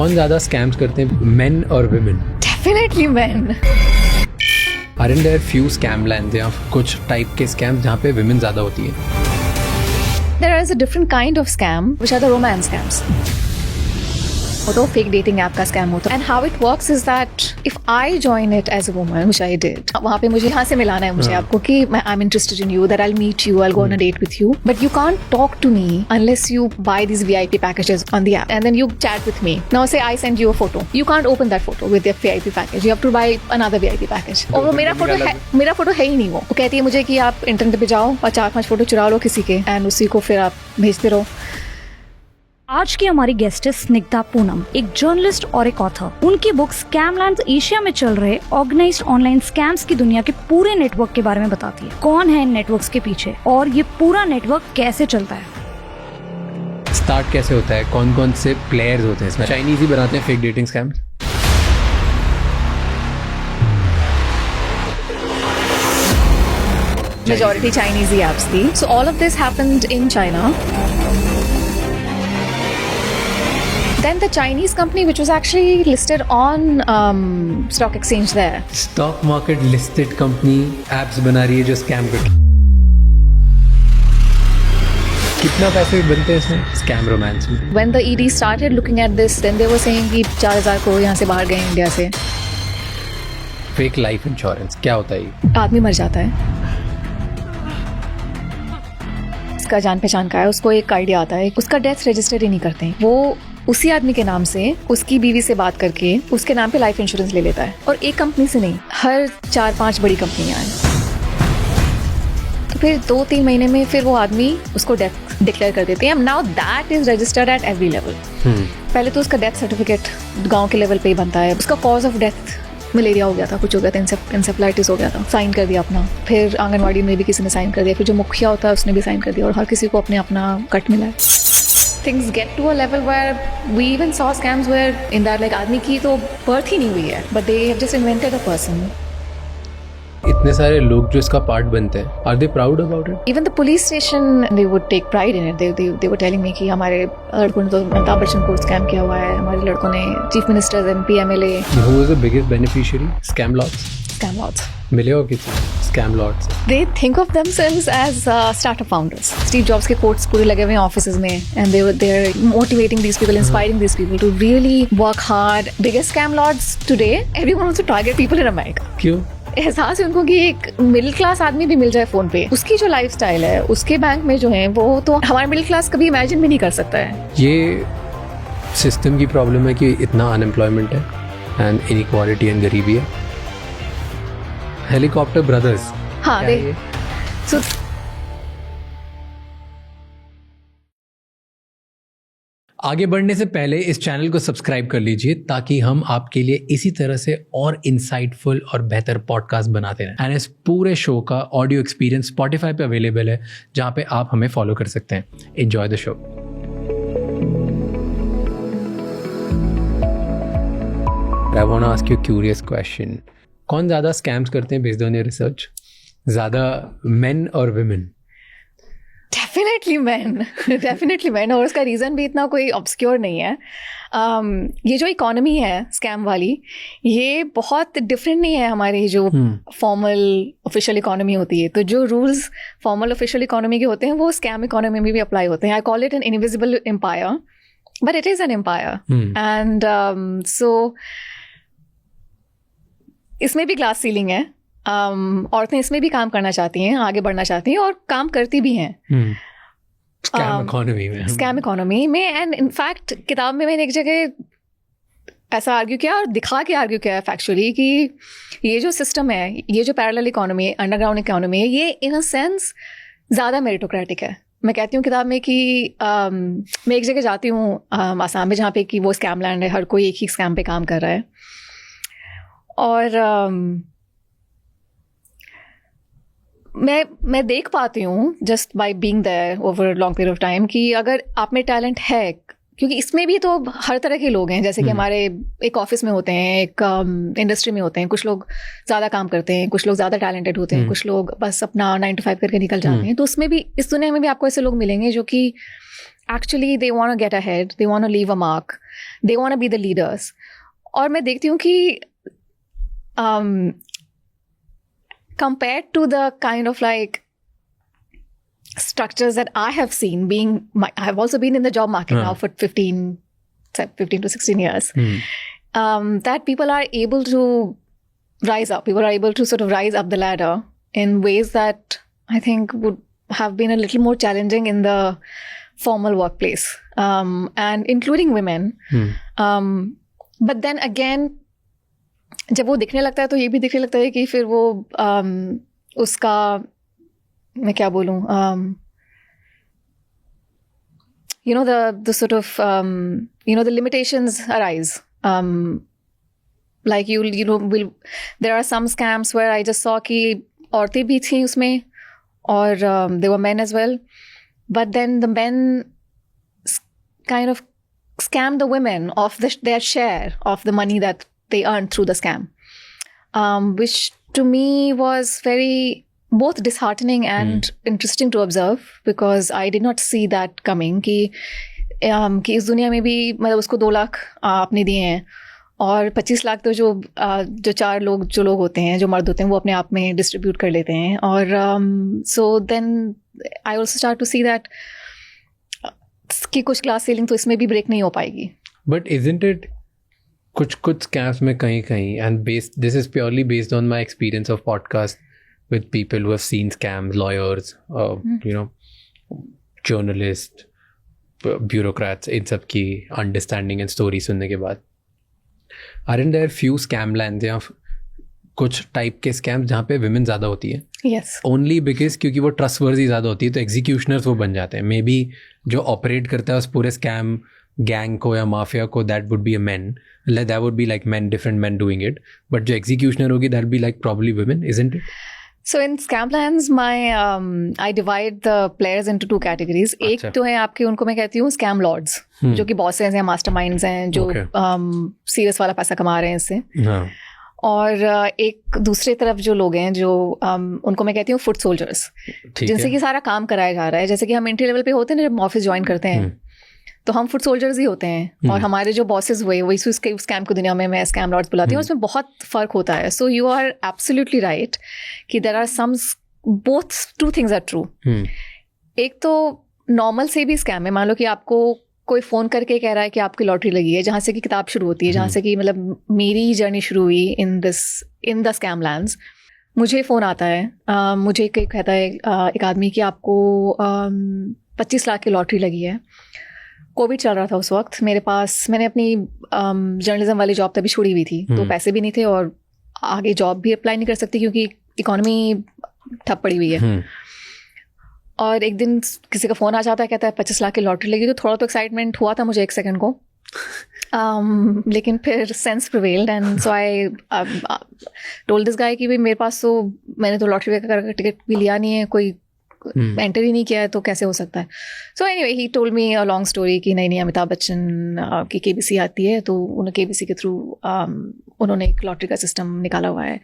कौन ज़्यादा स्कैम्स करते हैं, मेन और women? Definitely men. Aren't there few scam lands या कुछ टाइप के स्कैम्स जहाँ पे विमेन ज़्यादा होती है? There is a different kind of scam, which are the romance scams. वो तो फेक डेटिंग ऐप का स्कैम होता है. And how it works is that if I join it as a woman, which I did, वहाँ पे मुझे यहाँ से मिलाना है मुझे आपको कि I am interested in you, that I will meet you, I will go on a date with you, but you can't talk to me unless you buy these VIP packages on the app and then you chat with me. Now say I send you a photo, you can't open that photo with the VIP package, you have to buy another VIP package. और वो मेरा photo है ही नहीं. वो कहती है मुझे कि आप इंटरनेट पे जाओ और 4-5 फोटो चुरा लो किसी के एंड उसी को फिर आप भेजते रहो. आज की हमारी गेस्ट है स्निग्धा पूनम, एक जर्नलिस्ट और एक ऑथर. उनकी बुक स्कैमलैंड एशिया में चल रहे ऑर्गेनाइज्ड ऑनलाइन स्कैम्स की दुनिया के पूरे नेटवर्क के बारे में बताती है. कौन है इन नेटवर्क्स के पीछे और ये पूरा नेटवर्क कैसे चलता है. स्टार्ट कैसे होता है, कौन कौन से प्लेयर्स होते हैं इसमें? चाइनीज ही बनाते हैं fake dating scams? Majority Chinese apps थी. So all of this happened in China. Then the Chinese company, which was actually listed on stock exchange there. Stock market listed company apps बना रही है जो scam कर. कितना पैसे बनते हैं इसमें स्कैम रोमांस में? When the ED started looking at this, then they were saying कि 4,000 करोड़ यहाँ से बाहर गए इंडिया से. फेक लाइफ इंश्योरेंस क्या होता है ये? आदमी मर जाता है, उसका जान पहचान का है, उसको एक आइडिया आता है, उसका डेथ रजिस्टर ही नहीं करते हैं. वो उसी आदमी के नाम से उसकी बीवी से बात करके उसके नाम पे लाइफ इंश्योरेंस ले लेता है. और एक कंपनी से नहीं, हर 4-5 बड़ी कंपनियां हैं. तो फिर 2-3 महीने में फिर वो आदमी उसको डेथ डिक्लेयर कर देते हैं. Now that is registered at every level. पहले तो उसका डेथ सर्टिफिकेट गांव के लेवल पे ही बनता है. उसका कॉज ऑफ डेथ मलेरिया हो गया था, कुछ हो गया था, इंसेफ्लाइटिस हो गया था, साइन कर दिया अपना. फिर आंगनवाड़ी में भी किसी ने साइन कर दिया, फिर जो मुखिया होता है उसने भी साइन कर दिया, और हर किसी को अपने अपना कट मिला है. Things get to a level where we even saw scams where in that like आदमी की तो birth ही नहीं हुई है, but they have just invented a person. इतने सारे लोग जो इसका पार्ट बनते हैं, are they proud about it? Even the police station, they would take pride in it. They were telling me कि हमारे लड़कों ने तो अमिताभ बच्चन को स्कैम किया हुआ है, हमारे लड़कों ने chief ministers, MP, MLA. Who was the biggest beneficiary? Scam lords. Scam lords. मिले हो किसी स्कैम लॉर्ड से? They think of themselves as startup founders. Steve Jobs के quotes पूरे लगे हुए हैं offices में, and they're motivating these people, inspiring these people to really work hard. Biggest scam lords today, everyone wants to target people in America. क्यों? एहसास है उनको कि एक मिडिल क्लास आदमी भी मिल जाए फोन पे, उसकी जो लाइफस्टाइल है, उसके बैंक में जो है, वो तो हमारा मिडिल क्लास कभी इमेजिन भी नहीं कर सकता है. ये सिस्टम की प्रॉब्लम है कि इतना अनएम्प्लॉयमेंट है एंड इनइक्वालिटी एंड गरीबी है. Helicopter brothers. हाँ, so आगे बढ़ने से पहले इस चैनल को सब्सक्राइब कर लीजिए ताकि हम आपके लिए इसी तरह से और इंसाइटफुल और बेहतर पॉडकास्ट बनाते रहें. एंड इस पूरे शो का ऑडियो एक्सपीरियंस स्पॉटिफाई पे अवेलेबल है, जहां पे आप हमें फॉलो कर सकते हैं. Enjoy the show. I want to ask you curious question. कौन ज़्यादा स्कैम्स करते हैं बेस्ड ऑन योर रिसर्च? ज़्यादा मेन और विमेन? Definitely man. और उसका रीज़न भी इतना कोई ऑब्सक्योर नहीं है. ये जो इकोनॉमी है स्कैम वाली, ये बहुत डिफरेंट नहीं है हमारी जो फॉर्मल ऑफिशियल इकोनॉमी होती है. तो जो रूल्स फॉर्मल ऑफिशियल इकोनॉमी के होते हैं वो स्कैम इकोनॉमी में भी अप्लाई होते हैं. I call it an invisible empire, but it is an empire. And so इसमें भी ग्लास सीलिंग है. औरतें इसमें भी काम करना चाहती हैं, आगे बढ़ना चाहती हैं, और काम करती भी हैं स्कैम इकोनॉमी में. एंड इनफैक्ट किताब में मैंने एक जगह ऐसा आर्ग्यू किया और दिखा के आर्ग्यू किया फैक्चुअली कि ये जो सिस्टम है, ये जो पैरेलल इकोनॉमी है, अंडरग्राउंड इकोनॉमी है, ये इन अ सेंस ज़्यादा मेरिटोक्रेटिक है. मैं कहती हूँ किताब में कि मैं एक जगह जाती हूँ आसाम में, जहाँ पे कि वो स्कैम लैंड है, हर कोई एक ही स्कैम पे काम कर रहा है. और मैं देख पाती हूँ just by being there over long period of time कि अगर आप में टैलेंट है, क्योंकि इसमें भी तो हर तरह के लोग हैं. जैसे कि हमारे एक ऑफिस में होते हैं, एक इंडस्ट्री में होते हैं, कुछ लोग ज़्यादा काम करते हैं, कुछ लोग ज़्यादा टैलेंटेड होते हैं, कुछ लोग बस अपना 9 to 5 करके निकल जाते हैं. तो उसमें भी, इस दुनिया में भी आपको ऐसे लोग मिलेंगे जो कि actually they want to get ahead, they want to leave a mark, they want to be the leaders. और मैं देखती हूँ कि compared to the kind of like structures that I have seen I've also been in the job market now for 15 to 16 years, that people are able to rise up. People are able to sort of rise up the ladder in ways that I think would have been a little more challenging in the formal workplace, and including women. But then again, जब वो दिखने लगता है तो ये भी दिखने लगता है कि फिर वो उसका मैं क्या बोलूँ, you know, the sort of you know, the limitations arise. Like you know, there are some scams where I just saw कि औरतें भी थी उसमें और there were men as well, but then the men kind of scam the women of their share of the money that they earned through the scam, which to me was very both disheartening and interesting to observe, because I did not see that coming कि इस दुनिया में भी मतलब उसको 2 लाख आपने दिए हैं और 25 लाख तो जो 4 लोग जो लोग होते हैं, जो मर्द होते हैं, वो अपने आप में डिस्ट्रीब्यूट कर लेते हैं. और so then I also start to see that कि कुछ क्लास सीलिंग तो इसमें भी ब्रेक नहीं हो पाएगी. बट इजंट इट कुछ स्कैम्स में कहीं and this is purely based on my experience of podcast with people who have seen scams, lawyers, you know, journalists, bureaucrats, इन सब की understanding and story सुनने के बाद, aren't there few scam lands या कुछ टाइप के स्कैम्स जहाँ पे women ज़्यादा होती है? Yes. Only because क्योंकि वो trustworthy ज़्यादा होती है तो executioners वो बन जाते हैं. मे बी जो ऑपरेट करता है उस पूरे स्कैम गैंग को या माफिया को, that would be a men, that would be like different men doing it, but जो executioner होगी that would be like probably women, isn't it? So in scam plans, I divide the players into 2 categories. एक तो है आपके, उनको मैं कहती हूँ scam lords, जो कि bosses हैं, masterminds हैं, जो serious वाला पैसा कमा रहे हैं इससे. और एक दूसरे तरफ जो लोग हैं जो उनको मैं कहती हूँ foot soldiers, जिनसे कि सारा काम कराया जा रहा है. जैसे कि हम एंट्री लेवल पे होते हैं ना, जब ऑफिस ज्वाइन करते हैं तो हम फुट सोल्जर्स ही होते हैं, और हमारे जो बॉसेस हुए वही स्कैम की दुनिया में मैं स्कैम लॉर्ड्स बुलाती हूँ. उसमें बहुत फ़र्क होता है. So you are absolutely right कि there are some, both 2 things are true. एक तो नॉर्मल से भी स्कैम है. मान लो कि आपको कोई फ़ोन करके कह रहा है कि आपकी लॉटरी लगी है, जहाँ से कि किताब शुरू होती है, जहाँ से कि मतलब मेरी जर्नी शुरू हुई इन द स्कैम लैंड्स. मुझे फ़ोन आता है, मुझे कहता है एक आदमी कि आपको 25 लाख की लॉटरी लगी है. कोविड चल रहा था उस वक्त. मेरे पास, मैंने अपनी जर्नलिज्म वाली जॉब तभी छोड़ी हुई थी, तो पैसे भी नहीं थे और आगे जॉब भी अप्लाई नहीं कर सकती क्योंकि इकोनॉमी ठप पड़ी हुई है. और एक दिन किसी का फ़ोन आ जाता है, कहता है 25 लाख की लॉटरी लगी. तो थोड़ा तो एक्साइटमेंट हुआ था मुझे 1 सेकंड को, लेकिन फिर sense prevailed and so I told this guy कि भाई मेरे पास तो, मैंने तो लॉटरी का टिकट भी लिया नहीं है, कोई एंटर ही नहीं किया है, तो कैसे हो सकता है. So anyway he told me a long story कि नहीं अमिताभ बच्चन की KBC आती है, तो उन्हें KBC के थ्रू उन्होंने एक लॉटरी का सिस्टम निकाला हुआ है.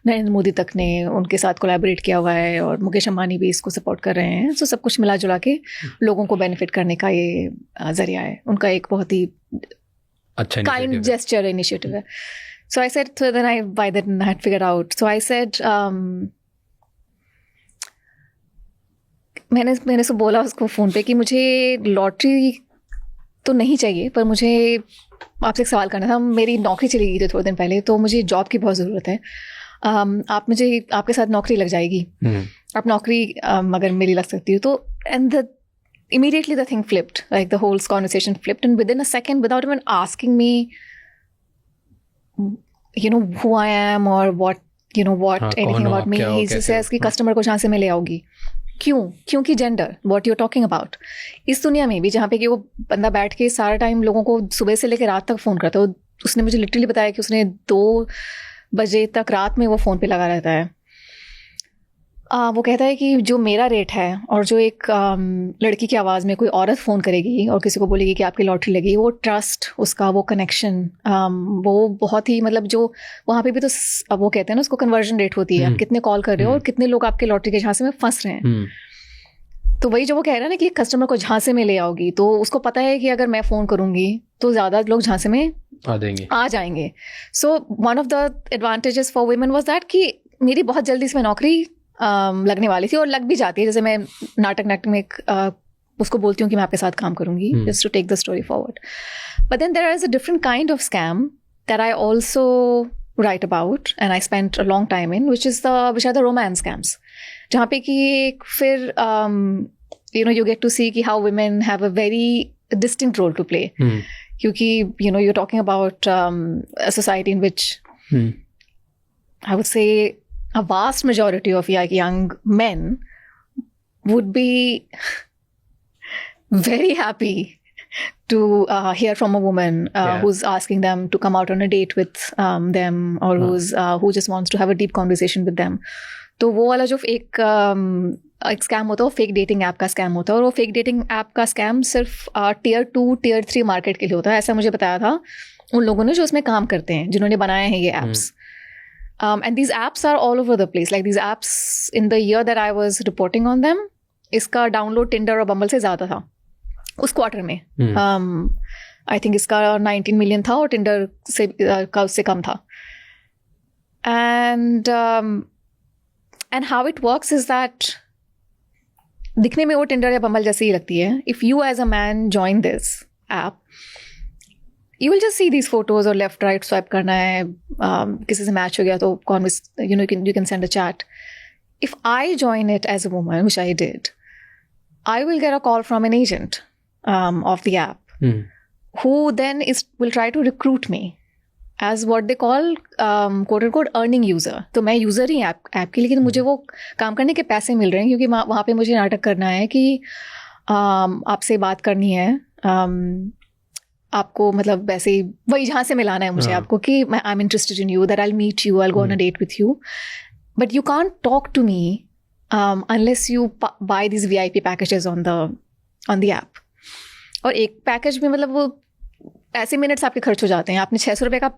नरेंद्र मोदी तक ने उनके साथ कोलैबोरेट किया हुआ है और मुकेश अंबानी भी इसको सपोर्ट कर रहे हैं. सो सब कुछ मिला जुला के लोगों को बेनिफिट करने का ये जरिया है. उनका एक बहुत ही अच्छा काइंड जेस्चर इनिशिएटिव है. So I said, then I buy that I had figure out. So I said, मैंने उसको बोला उसको फ़ोन पे कि मुझे लॉटरी तो नहीं चाहिए, पर मुझे आपसे एक सवाल करना था. मेरी नौकरी चली गई थी थोड़े दिन पहले, तो मुझे जॉब की बहुत ज़रूरत है. आप मुझे, आपके साथ नौकरी लग जाएगी, आप नौकरी अगर मेरी लग सकती हो तो. And immediately the thing flipped, like the whole conversation flipped, and within a second, without even asking me, you know, who I am or what, you know, anything about me, he says कि customer को जहाँ से मैं ले आऊँगी. क्योंकि gender, what you are talking about, इस दुनिया में भी जहाँ पे कि वो बंदा बैठ के सारा टाइम लोगों को सुबह से लेकर रात तक फ़ोन करता है. उसने मुझे लिटरली बताया कि उसने 2 बजे तक रात में वो फ़ोन पे लगा रहता है. वो कहता है कि जो मेरा रेट है और जो एक लड़की की आवाज़ में कोई औरत फ़ोन करेगी और किसी को बोलेगी कि आपकी लॉटरी लगी, वो ट्रस्ट, उसका वो कनेक्शन, वो बहुत ही, मतलब जो वहाँ पे भी तो वो कहते हैं ना उसको कन्वर्जन रेट होती है. आप कितने कॉल कर रहे हो और कितने लोग आपके लॉटरी के जहाँ से में फंस रहे हैं. तो वही जो वो कह रहा है ना कि कस्टमर को झांसे में ले आओगी, तो उसको पता है कि अगर मैं फ़ोन करूँगी तो ज़्यादा लोग झांसे में आ जाएंगे. सो one of the advantages for women was that कि मेरी बहुत जल्दी इसमें नौकरी लगने वाली थी, और लग भी जाती है. जैसे मैं नाटक में उसको बोलती हूँ कि मैं आपके साथ काम करूँगी, just to take the story forward. But then there is a different kind of scam that I also write about and I spent a long time in, which are the romance scams, जहाँ पे कि फिर you get to see कि how women have a very distinct role to play. क्योंकि you're talking about a society in which I would say a vast majority of young men would be very happy to hear from a woman who's asking them to come out on a date with them, or who just wants to have a deep conversation with them. तो वो वाला जो एक scam होता है वो fake dating app का scam होता है, और वो फेक डेटिंग ऐप का स्कैम सिर्फ Tier 2 Tier 3 मार्केट के लिए होता है, ऐसा मुझे बताया था उन लोगों ने जो उसमें काम करते हैं, जिन्होंने बनाए हैं ये apps. And these apps are all over the place. Like these apps, in the year that I was reporting on them, इसका डाउनलोड टिंडर और बम्बल से ज़्यादा था उस क्वार्टर में. आई थिंक इसका 19 मिलियन था और टिंडर से का उससे कम था. And how it works is that दिखने में वो टिंडर या बम्बल जैसी ही लगती है. If you as a man join this app, you will just see these photos और लेफ्ट राइट स्वाइप करना है. किसी से मैच हो गया तो you can send a chat. If I join it as a woman, which I did, I will get a call from an agent of the app who then will try to recruit me as what they call quote unquote earning user. तो मैं user ही app की, लेकिन मुझे वो काम करने के पैसे मिल रहे हैं क्योंकि वहाँ पे मुझे नाटक करना है कि आपसे बात करनी है, आपको मतलब वैसे ही वही जहाँ से मिलाना है मुझे आपको कि I am interested in you, that I will meet you, I will go on a date with you, but you can't talk to me unless you buy these VIP packages on the app. और एक package में मतलब वो ऐसे minutes आपके खर्च हो जाते हैं. आपने 600 रुपये का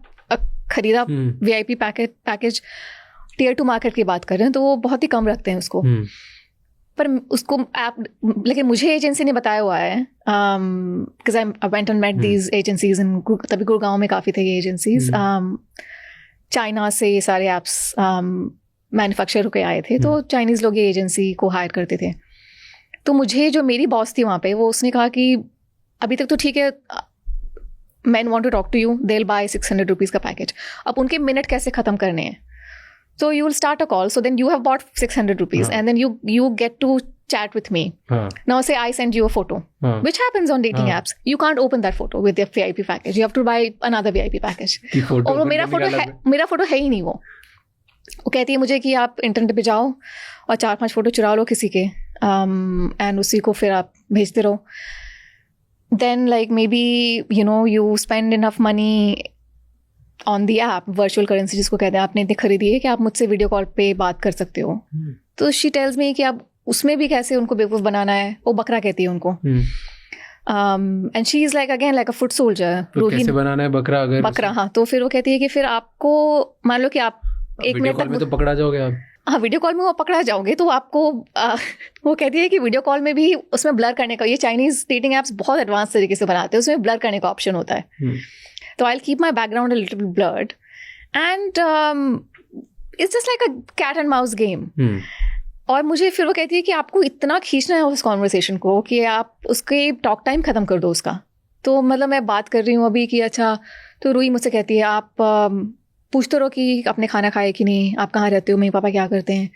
खरीदा VIP पैकेज, Tier 2 मार्केट की बात कर रहे हैं तो वो बहुत ही कम रखते हैं उसको. पर उसको ऐप, लेकिन मुझे एजेंसी ने बताया हुआ है, because I went and met these agencies in, तभी गुड़गांव में काफ़ी थे ये एजेंसीज. चाइना से ये सारे ऐप्स मैन्युफैक्चर होके आए थे, तो चाइनीज़ लोग ये एजेंसी को हायर करते थे. तो मुझे जो मेरी बॉस थी वहाँ पे, वो उसने कहा कि अभी तक तो ठीक है, man want to talk to you, they will buy 600 rupees का पैकेज. अब उनके मिनट कैसे ख़त्म करने हैं, तो you will start a call, so then you have bought 600 rupees and then you get to chat with me. Now say I send you a photo, which happens on dating apps. You can't open that photo with your VIP package. You have to buy another VIP package. और वो मेरा photo है ही नहीं. वो कहती है मुझे कि आप इंटरनेट पे जाओ और 4-5 फोटो चुरा लो किसी के, एंड उसी को फिर आप भेजते रहो. Then like maybe you spend enough money on the app, virtual currency जिसको कहते हैं, आपने इतनी खरीदी है कि आप मुझसे वीडियो कॉल पे बात कर सकते हो. तो शी टेल्स मी कि आप उसमें भी कैसे उनको बेवकूफ़ बनाना है. वो बकरा कहती है उनको. And she is like again like a foot soldier. कैसे बनाना है बकरा? अगर बकरा, हाँ. तो फिर वो कहती है कि फिर आपको मान लो कि आप एक मिनट तक तो पकड़ा जाओगे आप. हाँ, वीडियो कॉल में वो पकड़ा जाओगे तो आपको वो कहती है कि वीडियो कॉल में भी उसमें ब्लर करने का, ये चाइनीज डेटिंग एप्स बहुत एडवांस तरीके से बनाते हैं, उसमें ब्लर करने का ऑप्शन होता है. तो I will keep my background a little blurred and it's just like a cat and mouse game. और मुझे फिर वो कहती है कि आपको इतना खींचना है उस कॉन्वर्सेशन को कि आप उसके टॉक टाइम ख़त्म कर दो उसका. तो मतलब मैं बात कर रही हूँ अभी कि अच्छा, तो रूही मुझसे कहती है आप पूछते रहो कि आपने खाना खाया कि नहीं, आप कहाँ रहते हो, मम्मी पापा क्या करते हैं.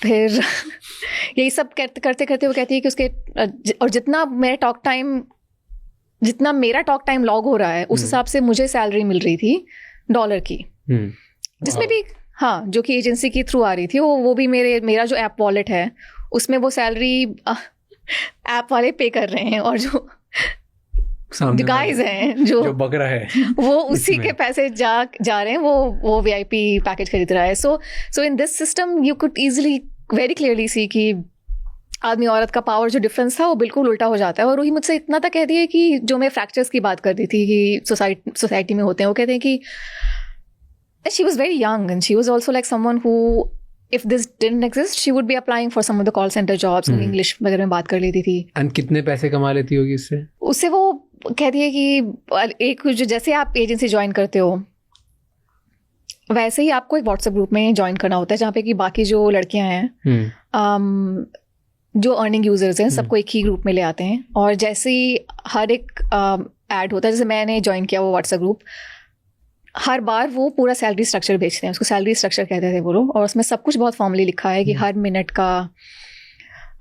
फिर यही सब करते करते वो कहती है कि उसके और जितना मेरा टॉक टाइम लॉग हो रहा है उस हिसाब से मुझे सैलरी मिल रही थी $, की, जिसमें भी हाँ जो कि एजेंसी के थ्रू आ रही थी. वो भी मेरा जो ऐप वॉलेट है उसमें वो सैलरी ऐप वाले पे कर रहे हैं, और जो गाइज हैं जो बकरा है वो उसी के पैसे जा रहे हैं, वो VIP पैकेज खरीद रहा है. So in this system you could easily very clearly see कि आदमी औरत का पावर जो डिफरेंस था वो बिल्कुल उल्टा हो जाता है. और वही मुझसे इतना तक कहती है कि जो मैं फ्रैक्चर्स की बात करती थी कि सोसाइटी में होते हैं, वो कहते हैं कि she was very young and she was also like someone who if this didn't exist, she would be applying for some of the call center jobs. English वगैरह में बात कर लेती थी. एंड कितने पैसे कमा लेती होगी इससे? उससे वो कहती है कि एक जो जैसे आप एजेंसी ज्वाइन करते हो वैसे ही आपको एक व्हाट्सएप ग्रुप में ज्वाइन करना होता है जहाँ पे कि बाकी जो लड़कियां हैं जो अर्निंग यूजर्स हैं सबको एक ही ग्रुप में ले आते हैं. और जैसे ही हर एक ऐड होता है, जैसे मैंने ज्वाइन किया वो व्हाट्सएप ग्रुप, हर बार वो पूरा सैलरी स्ट्रक्चर भेजते हैं. उसको सैलरी स्ट्रक्चर कहते थे वो लोग. और उसमें सब कुछ बहुत फॉर्मली लिखा है कि हर मिनट का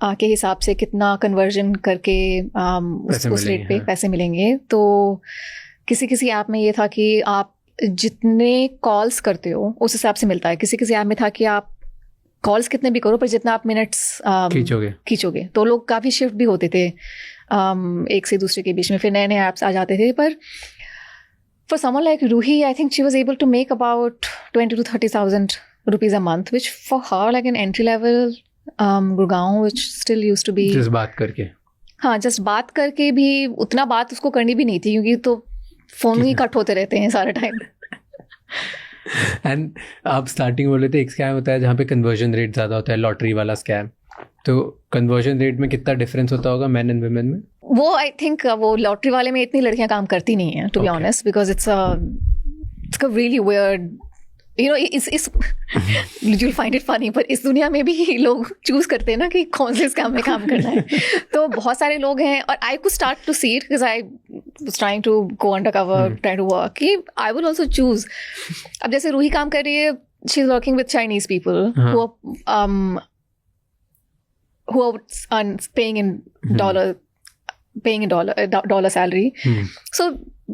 के हिसाब से कितना कन्वर्जन करके उस रेट पे पैसे मिलेंगे. तो किसी ऐप में ये था कि आप जितने कॉल्स करते हो उस हिसाब से मिलता है. किसी ऐप में था कि आप कॉल्स कितने भी करो पर जितना आप मिनट्स खींचोगे. तो लोग काफ़ी शिफ्ट भी होते थे एक से दूसरे के बीच में. फिर नए नए ऐप्स आ जाते थे. पर for someone like Ruhi, I think she was able to make about 20 to 30,000 rupees a month, which for her like an entry level Gurgaon, which still used to be just बात करके. हाँ, just बात करके भी उतना बात उसको करनी भी नहीं थी क्योंकि तो फोन ही कट होते रहते हैं सारा टाइम. एंड आप स्टार्टिंग बोले थे एक स्कैम होता है जहाँ पे कन्वर्जन रेट ज़्यादा होता है, लॉटरी वाला स्कैम. तो कन्वर्जन रेट में कितना डिफरेंस होता होगा मैन एंड वुमेन में? वो आई थिंक वो लॉटरी वाले में इतनी लड़कियां काम करती नहीं है to be honest, because it's really weird, you know, इस you'll find it funny, पर इस दुनिया में भी लोग चूज करते हैं ना कि कौन से स्कैम में काम करना है. तो बहुत सारे लोग हैं और I could start to see it because I was trying to go undercover, trying to work, कि I will also choose. अब जैसे रूही काम कर रही है, she is working with Chinese people who are paying in dollar salary. So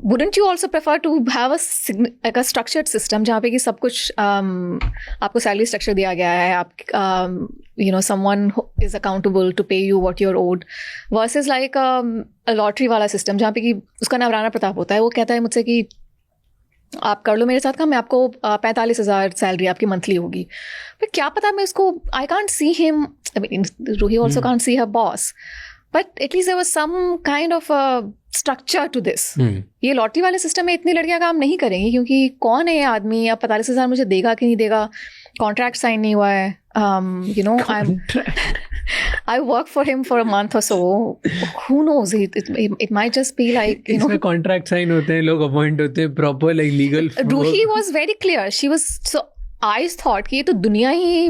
wouldn't you also prefer to have a structured system जहाँ पे कि सब कुछ आपको salary structure दिया गया है, आप you know someone who is accountable to pay you what you're owed, versus like a lottery वाला system जहाँ पे कि उसका नाम राणा प्रताप होता है. वो कहता है मुझसे कि आप कर लो मेरे साथ काम, मैं आपको 45,000 सैलरी आपकी मंथली होगी. पर क्या पता मैं उसको I can't see him, I mean Ruhi also can't see her boss, but at least there was some kind of a structure to this. ये लॉटरी वाले सिस्टम में इतनी लड़कियां काम नहीं करेंगी क्योंकि कौन है ये आदमी, या 45,000 मुझे देगा कि नहीं देगा, कॉन्ट्रैक्ट साइन नहीं हुआ है, you know, I work for him for a month or so, who knows, it might just be like, you know, इसमें कॉन्ट्रैक्ट साइन होते हैं, लोग अपॉइंट होते हैं, proper like legal. Ruhi was very clear, she was, so I thought कि ये तो दुनिया ही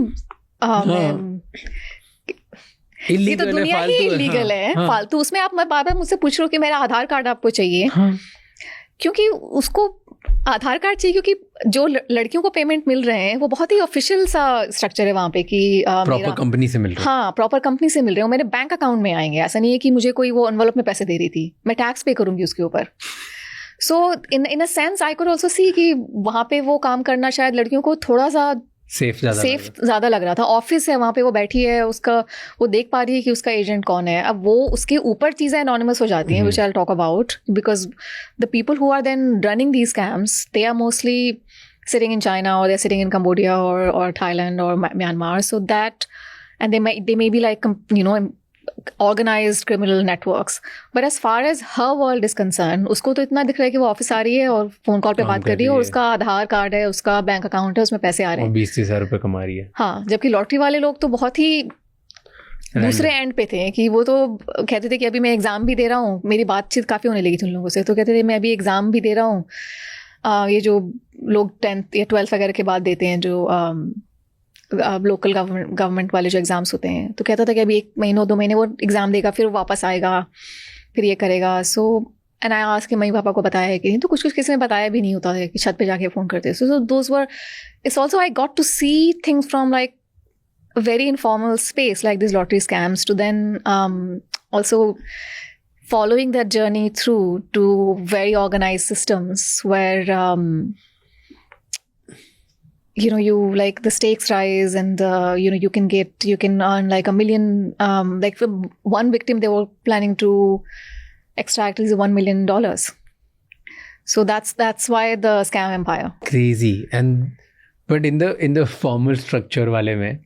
ये तो दुनिया ही इलीगल है, फालतू. उसमें आप बार बार मुझसे पूछ रहे हो कि मेरा आधार कार्ड आपको चाहिए, क्योंकि उसको आधार कार्ड चाहिए क्योंकि जो लड़कियों को पेमेंट मिल रहे हैं वो बहुत ही ऑफिशियल सा स्ट्रक्चर है वहाँ पे कि प्रॉपर कंपनी से मिल रहे हैं. हाँ, प्रॉपर कंपनी से मिल रहे हो, मेरे बैंक अकाउंट में आएंगे. ऐसा नहीं है कि मुझे कोई वो एनवलप में पैसे दे रही थी, मैं टैक्स पे करूंगी उसके ऊपर. So in a sense I could also see कि वहाँ पे वो काम करना शायद लड़कियों को थोड़ा सा सेफ ज़्यादा लग रहा था. ऑफिस है, वहाँ पे वो बैठी है, उसका वो देख पा रही है कि उसका एजेंट कौन है. अब वो उसके ऊपर चीज़ें एनोनिमस हो जाती हैं, which I will talk about, because the people who are then running these scams, they are mostly sitting in China, or they're sitting in Cambodia or Thailand or Myanmar. So that, and they may be like, you know, organized criminal networks. But as far as her world is concerned, उसको तो इतना दिख रहा है कि वो office आ रही है और फोन कॉल पे बात कर रही है और उसका आधार कार्ड है, उसका बैंक अकाउंट है, उसमें पैसे आ रहे हैं, 20,000 रुपए कमा रही है. हाँ, जबकि लॉटरी वाले लोग तो बहुत ही दूसरे एंड पे थे कि वो तो कहते थे कि अभी मैं एग्जाम भी दे रहा हूँ. मेरी बातचीत काफ़ी होने लगी थी उन लोगों से, तो कहते थे मैं अभी एग्जाम भी दे रहा हूँ. ये जो लोग 10th या 12th वगैरह के बाद देते हैं, जो लोकल गवर्नमेंट वाले जो एग्ज़ाम्स होते हैं, तो कहता था कि अभी 1 महीने 2 महीने वो एग्ज़ाम देगा, फिर वापस आएगा, फिर ये करेगा. सो एंड आई आस्क्ड कि मम्मी पापा को बताया है कि नहीं, तो कुछ किसी ने बताया भी नहीं होता है कि छत पे जाके फ़ोन करते. So those were, it's also I got to see things from like a very informal space like these lottery scams, to then also following that journey through to very organized systems where you know, you like the stakes rise and you know, you can earn like $1 million, like for one victim they were planning to extract at least $1 million. So that's why the scam empire. Crazy. And but in the formal structure वाले में,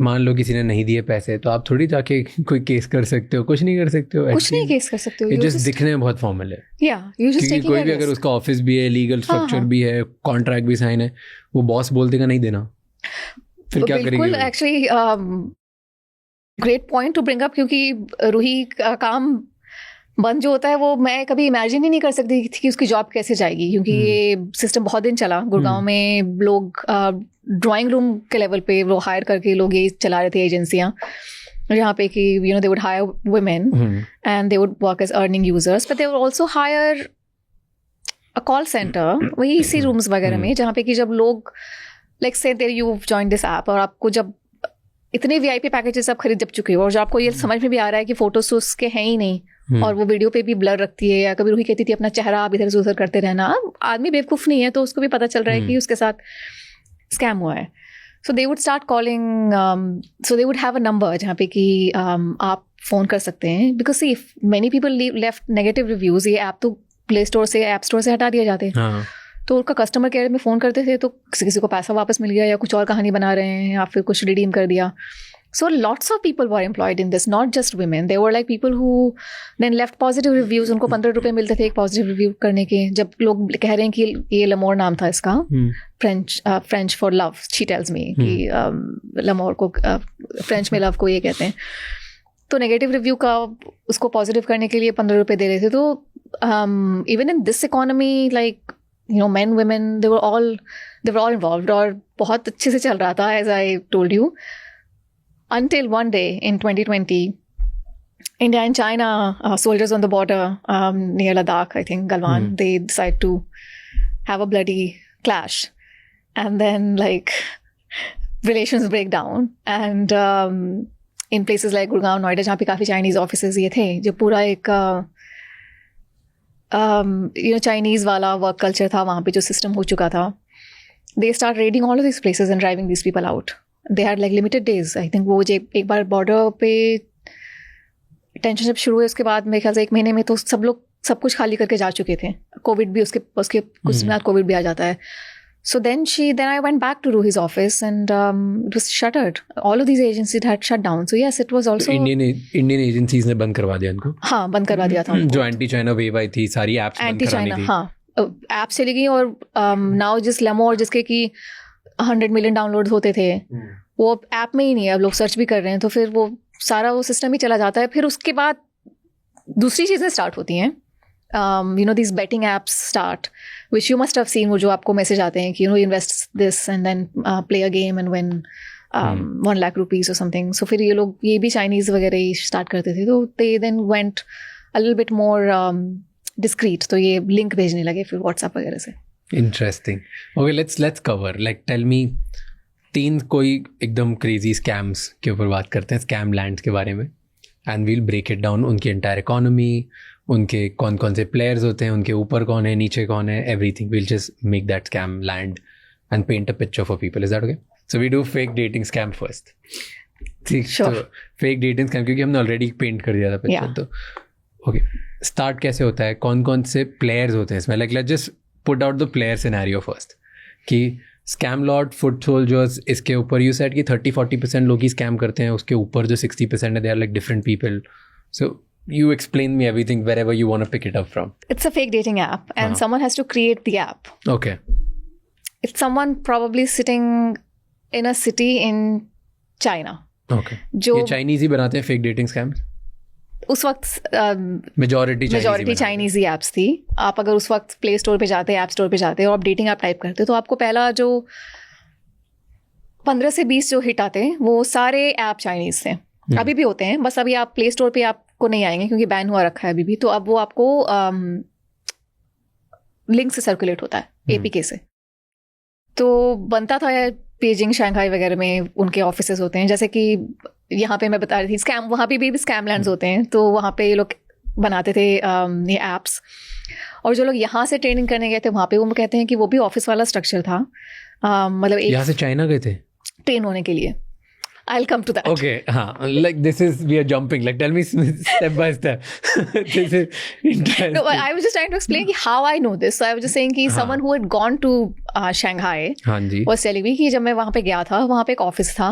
मान लो किसी ने नहीं दिए पैसे, तो आप थोड़ी जाके कोई केस कर सकते हो, कुछ नहीं कर सकते हो. कुछ नहीं केस कर सकते हो, ये जस्ट दिखने में बहुत फॉर्मल है. क्योंकि कोई भी अगर उसका ऑफिस भी है, लीगल स्ट्रक्चर भी है, कॉन्ट्रैक्ट भी साइन है, वो बॉस बोल देगा नहीं देना. फिर क्या करेगी बिल्कुल वो? Actually great point two bring up, क्योंकि रूही का काम बंद जो होता है वो मैं कभी इमेजिन ही नहीं कर सकती थी कि उसकी जॉब कैसे जाएगी, क्योंकि ये सिस्टम बहुत दिन चला गुड़गांव में। लोग ड्राइंग रूम के लेवल पे वो हायर करके लोग ये चला रहे थे एजेंसियां, जहाँ पे कि you know they would hire women and they would work as earning users, but they would also hire a call centre वही इसी रूम्स वगैरह में, जहाँ पे कि जब लोग like say there you join this app और आपको जब इतने वीआईपी पैकेजेस आप खरीद जब चुके हो और जो आपको ये समझ में भी आ रहा है कि फोटोज तो उसके हैं ही नहीं और वो वीडियो पे भी ब्लर रखती है, या कभी रूही कहती थी अपना चेहरा आप इधर से उधर करते रहना, आदमी बेवकूफ़ नहीं है तो उसको भी पता चल रहा है कि उसके साथ स्कैम हुआ है। So they would start calling, so they would have a number जहाँ पे कि आप फ़ोन कर सकते हैं, because see many people left negative reviews. ये ऐप तो प्ले स्टोर से ऐप स्टोर से हटा दिया जाते हैं, तो उनका कस्टमर केयर में फ़ोन करते थे तो किसी को पैसा वापस मिल गया या कुछ और कहानी बना रहे हैं या फिर कुछ रिडीम कर दिया। So lots of people were employed in this, not just women. There were like people who then left positive reviews. उनको 15 रुपए मिलते थे एक पॉजिटिव रिव्यू करने के, जब लोग कह रहे हैं कि ये लमोर नाम था इसका, French for love, she tells me कि लमोर को फ्रेंच में लव को ये कहते हैं। तो नेगेटिव रिव्यू का उसको पॉजिटिव करने के लिए 15 रुपए दे रहे थे। तो even in this economy like you know men women they were all involved और बहुत अच्छे से चल रहा था, as I told you, until one day in 2020 India and China soldiers on the border near Ladakh, I think Galwan, they decide to have a bloody clash, and then like relations break down, and in places like Gurgaon, Noida, जहाँ पे काफ़ी Chinese offices ये थे, जो पूरा एक you know Chinese वाला work culture था वहाँ पे, जो system हो चुका था, they start raiding all of these places and driving these people out. They had like limited days. I think वो एक बार बॉर्डर पे टेंशन जब शुरू हुई उसके बाद मेरे ख्याल से 1 महीने में तो सब लोग सब कुछ खाली करके जा चुके थे। कोविड भी उसके कुछ दिन बाद कोविड भी आ जाता है। So then I went back to Ruhi's office and it was shuttered. All of these agencies had shut down. So yes, it was also Indian agencies ने बंद करवा दिया उनको। हाँ, बंद करवा दिया था। जो एंटी चाइना वेव आई थी, सारी एप्स बंद करानी थी। हाँ, एप्स चली गई और नाउ जिस लेमोर जिसके की 100 मिलियन डाउनलोड्स होते थे वो ऐप में ही नहीं है, अब लोग सर्च भी कर रहे हैं, तो फिर वो सारा वो सिस्टम ही चला जाता है। फिर उसके बाद दूसरी चीज़ें स्टार्ट होती हैं, you know this betting apps start which you must have seen, वो जो आपको मैसेज आते हैं कि you know invest this and then play a game and win 1 lakh rupees और समथिंग। सो फिर ये लोग ये भी चाइनीज़ वगैरह ही स्टार्ट करते थे, तो they then went a little bit more discreet, तो ये लिंक भेजने लगे फिर व्हाट्सएप वगैरह से। Interesting. Okay, let's cover, like tell me 3 कोई एकदम क्रेजी स्कैम्स के ऊपर बात करते हैं, स्कैम लैंड्स के बारे में, and we'll break it down, उनकी एंटायर इकोनॉमी, उनके कौन कौन से प्लेयर्स होते हैं, उनके ऊपर कौन है, नीचे कौन है, everything. We'll just make that scam land and paint a picture for people. Is that okay? So we do fake dating scam first. ठीक, तो फेक डेटिंग स्कैम क्योंकि हमने ऑलरेडी पेंट कर दिया था पिक्चर, तो ओके, स्टार्ट कैसे होता है, कौन कौन से प्लेयर्स होते हैं इसमें? Like let's just put out the player scenario first, कि स्कैम लॉर्ड, फुट सोल्जर्स, इसके ऊपर यू सेड कि 30-40% लोग ही स्कैम करते हैं, उसके ऊपर जो 60% है they are like different people. So you explain me everything wherever you want to pick it up from. It's a fake dating app and someone has to create the app. Okay. It's someone probably sitting in a city in China. Okay. जो ये Chinese ही बनाते हैं fake dating scams? उस वक्त majority Chinese ही apps थी। आप अगर उस वक्त प्ले स्टोर पे जाते, ऐप स्टोर पे जाते और आप डेटिंग ऐप टाइप करते, तो आपको पहला जो 15 से 20 जो हिट आते वो सारे ऐप चाइनीज थे। अभी भी होते हैं, बस अभी आप प्ले स्टोर पे आपको नहीं आएंगे क्योंकि बैन हुआ रखा है अभी भी। तो अब वो आपको लिंक से सर्कुलेट होता है एपीके से। तो बनता था बीजिंग, शंघाई वगैरह में उनके ऑफिसेज होते हैं, जैसे कि यहाँ पे मैं बता रही थी स्कैम, वहाँ पे भी स्कैम लैंड्स होते हैं। तो वहाँ पे ये लोग बनाते थे ये एप्स, और जो लोग यहाँ से ट्रेनिंग करने गए थे वहाँ पे वो कहते हैं कि वो भी ऑफिस वाला स्ट्रक्चर था। मतलब यहाँ से चाइना गए थे ट्रेन होने के लिए। I'll come to that. Okay, like this is, we are jumping. Like tell me step by step. This is interesting. No, I was just trying to explain how I know this. So I was just saying कि someone who had gone to Shanghai was telling me कि जब मैं वहाँ पे गया था, वहाँ पे एक ऑफिस था,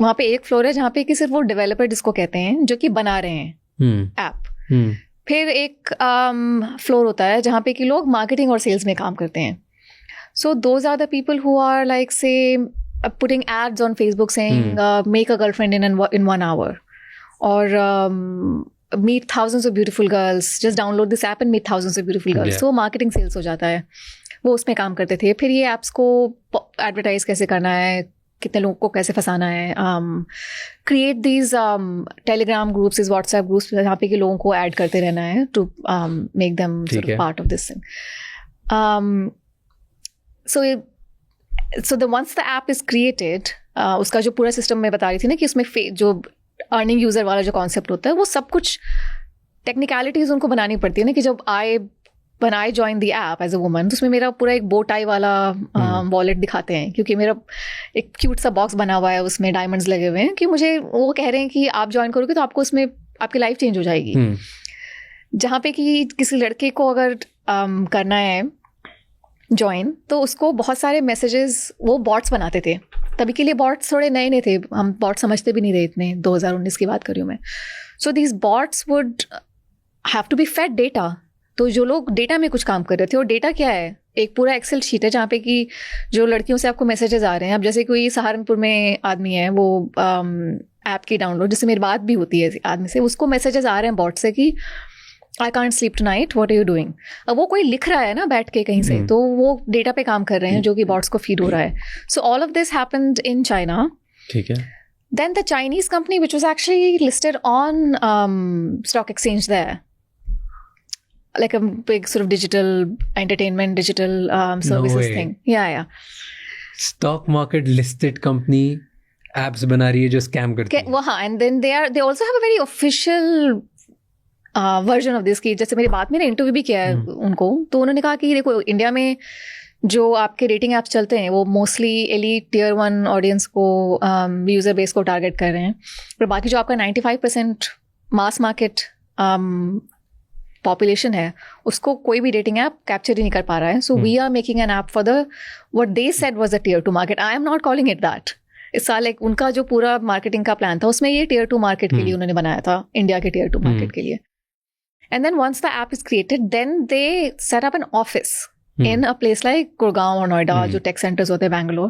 वहाँ पे एक फ्लोर है जहाँ पे कि सिर्फ वो डेवलपर जिसको कहते हैं जो कि बना रहे हैं ऐप। फिर एक फ्लोर होता है जहाँ पे कि लोग मार्केटिंग और सेल्स में काम करते हैं। So those are the people who are like say putting ads on Facebook saying make a girlfriend in 1 hour, or meet thousands of beautiful girls, just download this app and meet thousands of beautiful girls. So marketing sales हो जाता है, वो उसमें काम करते थे. फिर ये apps को advertise कैसे करना है, कितने लोगों को कैसे फंसाना है, create these telegram groups, these WhatsApp groups जहाँ पे कि लोगों को add करते रहना है to make them sort of part of this thing. So the once the app is created, उसका जो पूरा सिस्टम मैं बता रही थी ना कि उसमें जो अर्निंग यूजर वाला जो कॉन्सेप्ट होता है, वो सब कुछ टेक्निकलिटीज उनको बनानी पड़ती है ना. कि जब when I joined the app as a woman, तो उसमें मेरा पूरा एक बो टाई वाला वॉलेट दिखाते हैं, क्योंकि मेरा एक क्यूट सा बॉक्स बना हुआ है, उसमें डायमंड्स लगे हुए हैं, कि मुझे वो कह रहे हैं कि आप ज्वाइन करोगे तो आपको उसमें आपकी लाइफ चेंज हो जाएगी. जहाँ पे कि किसी लड़के को अगर करना है ज्वाइन, तो उसको बहुत सारे मैसेजेस वो बॉट्स बनाते थे. तभी के लिए बॉट्स थोड़े नए नए थे, हम बॉट समझते भी नहीं थे इतने, 2019 की बात कर रही हूँ मैं. So these bots would have to be fed data. तो जो लोग डेटा में कुछ काम कर रहे थे, और डेटा क्या है, एक पूरा एक्सेल शीट है जहाँ पे कि जो लड़कियों से आपको मैसेजेस आ रहे हैं. अब जैसे कोई सहारनपुर में आदमी है, वो ऐप की डाउनलोड, जिससे मेरी बात भी होती है आदमी से, उसको मैसेजेस आ रहे हैं बॉट से कि I can't sleep tonight, what are you doing? अब वो कोई लिख रहा है ना बैठ के कहीं से, तो वो डेटा पे काम कर रहे हैं जो कि बॉट्स को फीड हो रहा है. So all of this happened in China. ठीक है. Then the Chinese company, which was actually listed on stock exchange there, like a big sort of digital entertainment, digital services thing. Yeah. Stock market listed company apps बना रही है जो scam करती है. वहाँ, and then they also have a very official version of this. की जैसे मेरी बात में ना इंटरव्यू भी किया है उनको, तो उन्होंने कहा कि देखो इंडिया में जो आपके रेटिंग ऐप्स चलते हैं वो मोस्टली एलीट टियर 1 ऑडियंस को, यूज़र बेस को टारगेट कर रहे हैं, पर बाकी जो आपका 95% मास मार्केट पॉपुलेशन है, उसको कोई भी रेटिंग ऐप कैप्चर ही नहीं कर पा रहा है. So we are making an app for the what they said was a tier 2 market. I am not calling it that. इस साल एक उनका जो पूरा मार्केटिंग का प्लान था, उसमें ये टियर 2 मार्केट के लिए उन्होंने बनाया था, इंडिया के टियर 2 मार्केट के लिए. And then once the app is created, then they set up an office in a place like Gurgaon or Noida, जो tech centers होते हैं Bangalore.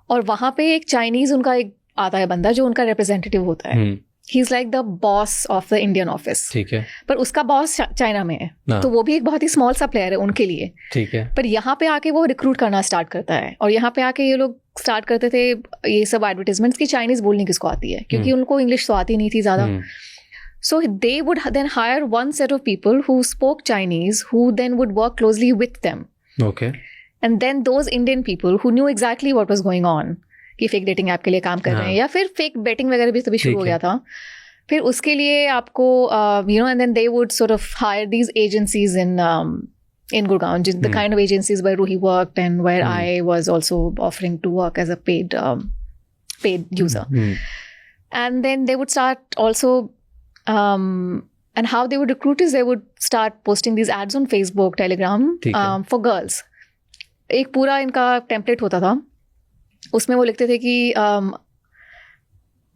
और वहाँ पे एक Chinese उनका एक आता है बंदा जो उनका representative होता है. He's like the boss of the Indian office. ठीक है. पर उसका boss चाइना में है, तो वो भी एक बहुत ही small सा player है उनके लिए. ठीक है. पर यहाँ पे आके वो recruit करना start करता है, और यहाँ पे आके ये लोग start करते थे ये सब advertisements की Chinese बोलनी किसको आती है, क्योंकि उनको English तो आती नहीं थी ज़्यादा. So they would then hire one set of people who spoke Chinese, who then would work closely with them. Okay. And then those Indian people who knew exactly what was going on, कि fake dating app के लिए काम कर रहे हैं, या फिर fake betting वगैरह भी तभी शुरू हो गया था. फिर उसके लिए आपको and then they would sort of hire these agencies in Gurgaon, the kind of agencies where Ruhi worked and where I was also offering to work as a paid user. And then they would start also and how they would recruit is they would start posting these ads on Facebook, Telegram for girls. एक पूरा इनका template होता था, उसमें वो लिखते थे कि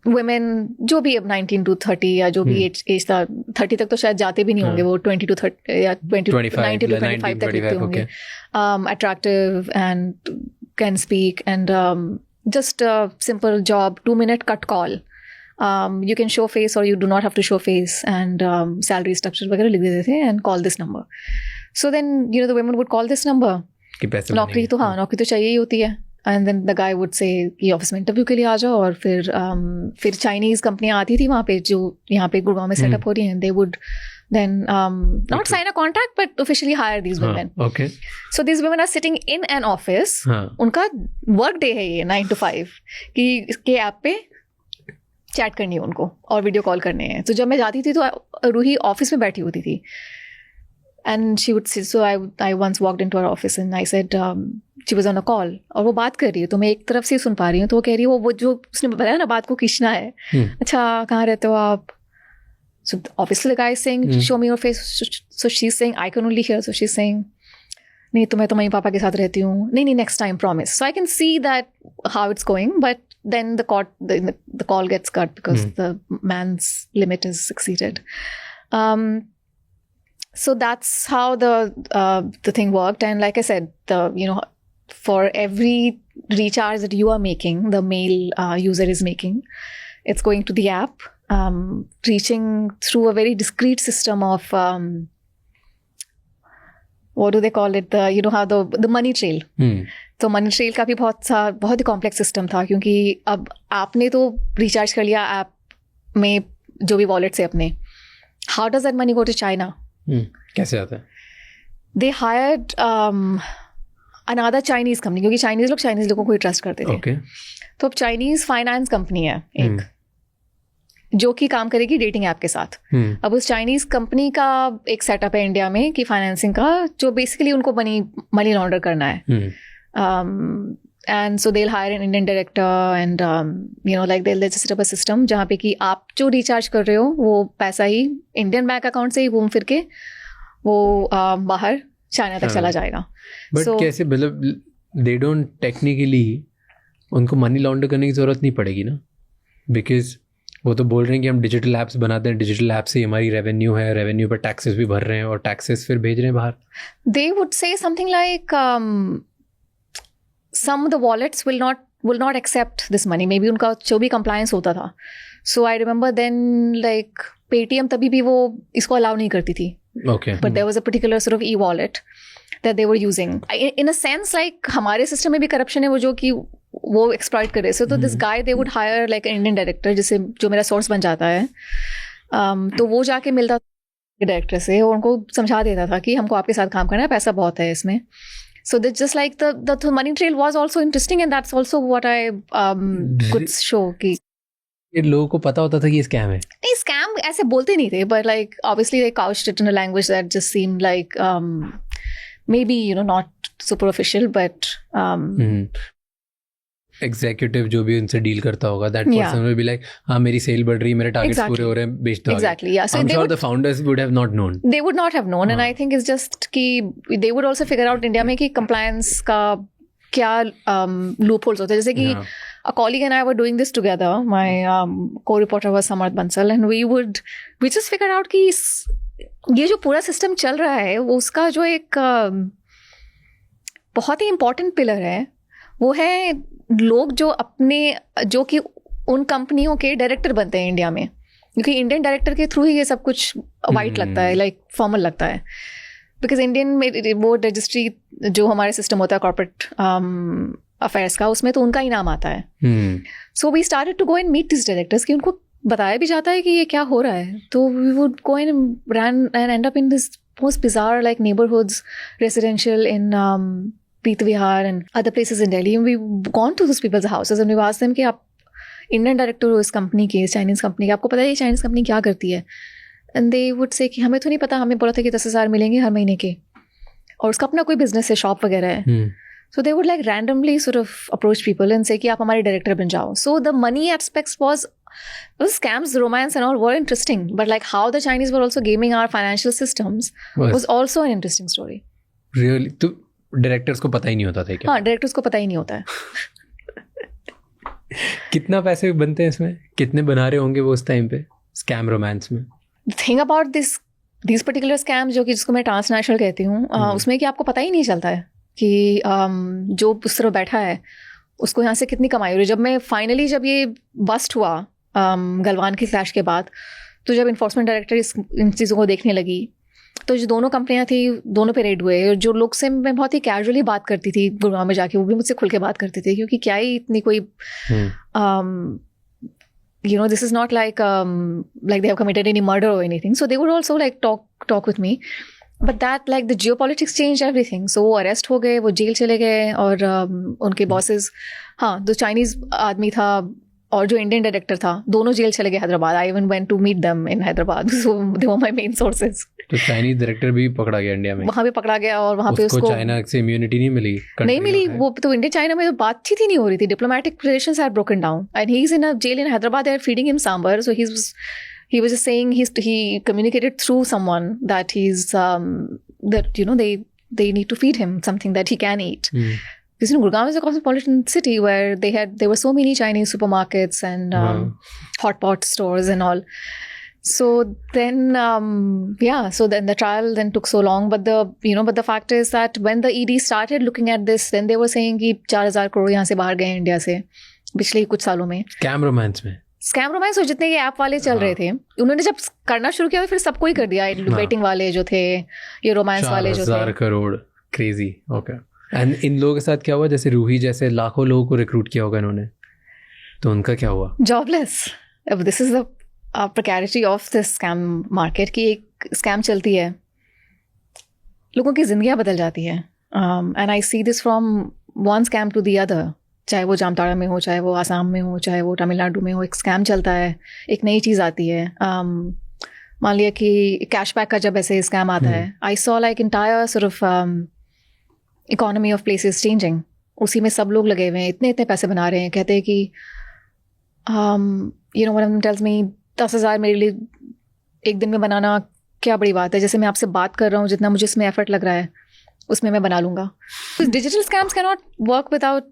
women जो भी अब 19 to 30 या जो भी एज था, 30 तक तो शायद जाते भी नहीं होंगे, वो 20 to 30 या 90 to 25 तक लिखते होंगे. Attractive and can speak and just a simple job, 2-minute cut call. You can show face or you do not have to show face, and salary structure वगैरह लिख देते थे, and call this number. So then the women would call this number. नौकरी तो चाहिए ही होती है. And then the guy would say कि ऑफिस में इंटरव्यू के लिए आ जाओ, और फिर चाइनीज कंपनियां आती थी वहाँ पे जो यहाँ पे गुड़गांव में सेटअप हो रही हैं. They would then not sign a contract but officially hire these women. Okay. So these women are sitting in an office. उनका वर्क डे है ये 9 to 5 कि इसके ऐप पे चैट करनी है उनको और वीडियो कॉल करने हैं. तो जब मैं जाती थी तो रूही ऑफिस में बैठी होती थी, and she would say, so I once walked into her office and I said she was on a call, और वो बात कर रही है तो मैं एक तरफ से सुन पा रही हूँ, तो वो कह रही है वो जो उसने बताया ना बात को खींचना है. अच्छा कहाँ रहते हो आप? So obviously the guy is saying show me your face, so she's saying I can only hear, so she's saying नहीं तो मैं तो मम्मी पापा के साथ रहती हूँ, नहीं next time promise. So I can see that how it's going, but then the call gets cut because the man's limit is exceeded. So that's how the thing worked. And like I said, for every recharge that you are making, the male user is making, it's going to the app, reaching through a very discrete system of what do they call it, you know how the money trail. तो money trail का भी बहुत ही complex system था, क्योंकि अब आपने तो recharge कर लिया ऐप में जो भी वॉलेट से अपने, how does that money go to China? कैसे आता है? They hired another Chinese company, क्योंकि चाइनीज लोगों को ही ट्रस्ट करते थे. Okay. तो अब चाइनीज फाइनेंस कंपनी है एक, जो कि काम करेगी डेटिंग ऐप के साथ. अब उस चाइनीज कंपनी का एक सेटअप है इंडिया में कि फाइनेंसिंग का, जो बेसिकली उनको मनी लॉन्डर करना है. And so they'll hire an Indian director and you know, like they'll set up a system जहाँ पे कि आप जो रिचार्ज कर रहे हो वो पैसा ही इंडियन बैंक अकाउंट से ही घूम फिर के वो बाहर चाइना तक चला जाएगा. बट कैसे, मतलब दे डोंट टेक्निकली, उनको मनी लॉन्डर करने की जरूरत नहीं पड़ेगी ना, बिकॉज वो तो बोल रहे हैं कि हम डिजिटल ऐप्स बनाते हैं, डिजिटल ऐप से हमारी रेवेन्यू है, रेवेन्यू पर टैक्सेस भी भर रहे हैं और टैक्सेस फिर भेज रहे हैं बाहर. They would say something like some of the wallets will not accept this money. Maybe उनका जो भी compliance होता था. So I remember then like Paytm तभी भी वो इसको allow नहीं करती थी. Okay. But there was a particular sort of e-wallet that they were using. In a sense, like हमारे system में भी corruption है, वो जो कि वो exploit कर रहे. So this guy they would hire like an Indian director, जिसे जो मेरा source बन जाता है. तो वो जाके मिलता डायरेक्टर से और उनको समझा देता था कि हमको आपके साथ काम करना है, पैसा बहुत है इसमें. So that's just like the money trail was also interesting, and that's also what I could show कि ये लोगों को पता होता था कि ये स्कैम है. नहीं, स्कैम ऐसे बोलते नहीं थे, but like obviously they couched it in a language that just seemed like maybe you know not super official, but executive जो भी उनसे डील करता होगा, that person will be like, हाँ मेरी सेल बढ़ रही है, मेरे टारगेट्स पूरे हो रहे हैं, बेच दो. Exactly, yeah. So I'm sure the founders would have not known. They would not have known, and I think it's just कि they would also figure out India में कि compliance का क्या loopholes होते हैं. जैसे कि a colleague and I were doing this together. My co-reporter was Samarth Bansal, and we just figured out कि ये जो पूरा सिस्टम चल रहा है वो उसका जो एक बहुत ही इम्पोर्टेंट पिलर है वो है लोग जो कि उन कंपनियों के डायरेक्टर बनते हैं इंडिया में, क्योंकि इंडियन डायरेक्टर के थ्रू ही ये सब कुछ वाइट लगता है, लाइक फॉर्मल लगता है. बिकॉज इंडियन में वो रजिस्ट्री जो हमारे सिस्टम होता है कॉर्पोरेट अफेयर्स का, उसमें तो उनका ही नाम आता है. So we started to go and meet this directors कि उनको बताया भी जाता है कि ये क्या हो रहा है. तो we would go and run and end up in this most bizarre like neighbourhoods residential in Preet Vihar and other places in Delhi. And we've gone to those people's houses and we've asked them कि आप Indian director हो इस company के, इस Chinese company के, आपको पता है ये चाइनीज़ कंपनी क्या करती है? एंड दे वुड से कि हमें तो नहीं पता, हमें बोला था कि 10,000 मिलेंगे हर महीने के और उसका अपना कोई बिजनेस है, शॉप वगैरह है. So they would like randomly sort of approach people and say कि आप हमारे डायरेक्टर बन जाओ. So the money aspects was scams, romance and all were interesting, but like how the Chinese were also gaming our financial systems was also an interesting story. Really? तो directors को पता ही नहीं होता था क्या? हाँ, डायरेक्टर्स को पता ही नहीं होता है. कितना पैसे बनते हैं इसमें, कितने बना रहे होंगे वो उस टाइम पे स्कैम रोमांस में? Thing about this particular scam जो कि जिसको मैं ट्रांसनेशनल कहती हूँ, उसमें कि आपको पता ही नहीं चलता है कि जो उस तरफ बैठा है उसको यहाँ से कितनी कमाई हो रही है. जब मैं फाइनली जब ये बस्ट हुआ गलवान की क्लैश के बाद, तो जब इन्फोर्समेंट डायरेक्टर इन चीज़ों को देखने लगी, तो जो दोनों कंपनियां थी दोनों पे रेड हुए. जो लोग से मैं बहुत ही कैजुअली बात करती थी गुड़गांव में जाके, वो भी मुझसे खुल के बात करते थे, क्योंकि क्या ही इतनी कोई you know, this is not like they have committed any murder or anything. So they would also like talk with me. But that like the geopolitics changed everything. So वो arrest हो गए, वो जेल चले गए और उनके bosses, हाँ, जो चाइनीज आदमी था और जो इंडियन डायरेक्टर था, दोनों जेल चले गए Hyderabad. I even went to meet them in Hyderabad. So they were my main sources. तो चाइनीज डायरेक्टर भी पकड़ा गया इंडिया में? वहाँ पे पकड़ा गया और वहाँ पे उसको चाइना से इम्यूनिटी नहीं मिली? नहीं मिली. वो तो इंडिया चाइना में तो बातचीत ही नहीं हो रही थी. Diplomatic relations had broken down and he is in a jail in Hyderabad. They are feeding him sambar. So he was just saying he communicated through someone that he's that you know they need to feed him something that he can eat. Because Gurgaon is a cosmopolitan city where there were so many Chinese supermarkets and hot pot stores and all. So then, so then the trial then took so long. But the fact is that when the ED started looking at this, then they were saying कि 4,000 करोड़ यहाँ से बाहर गए India से पिछले कुछ सालों में. स्कैम रोमांस में. स्कैम रोमांस और जितने ये ऐप वाले चल रहे थे, उन्होंने जब करना शुरू किया फिर सबको ही कर दिया. बेटिंग वाले जो थे, ये रोमांस वाले जो थे. 4,000 crore. Crazy. Okay. And in लोगों के साथ क्या हुआ? जैसे रूही जैसे लाखों लोगों को रिक्रूट किया होगा इन्होंने, तो उनका क्या हुआ? जॉबलेस. अब this is the precarity of this scam market कि एक स्कैम चलती है, लोगों की जिंदगियां बदल जाती है. And I see this from one scam to the other. चाहे वो जामताड़ा में हो, चाहे वो आसाम में हो, चाहे वो तमिलनाडु में हो, एक स्कैम चलता है, एक नई चीज़ आती है. मान लिया कि कैशबैक का जब ऐसे स्कैम आता है, I saw like entire sort of economy of places changing. उसी में सब लोग लगे हुए हैं, इतने इतने पैसे बना रहे हैं. कहते हैं कि one of them tells me 10,000 मेरे लिए एक दिन में बनाना क्या बड़ी बात है. जैसे मैं आपसे बात कर रहा हूँ, जितना मुझे इसमें एफर्ट लग रहा है उसमें मैं बना लूँगा. Digital scams can not work without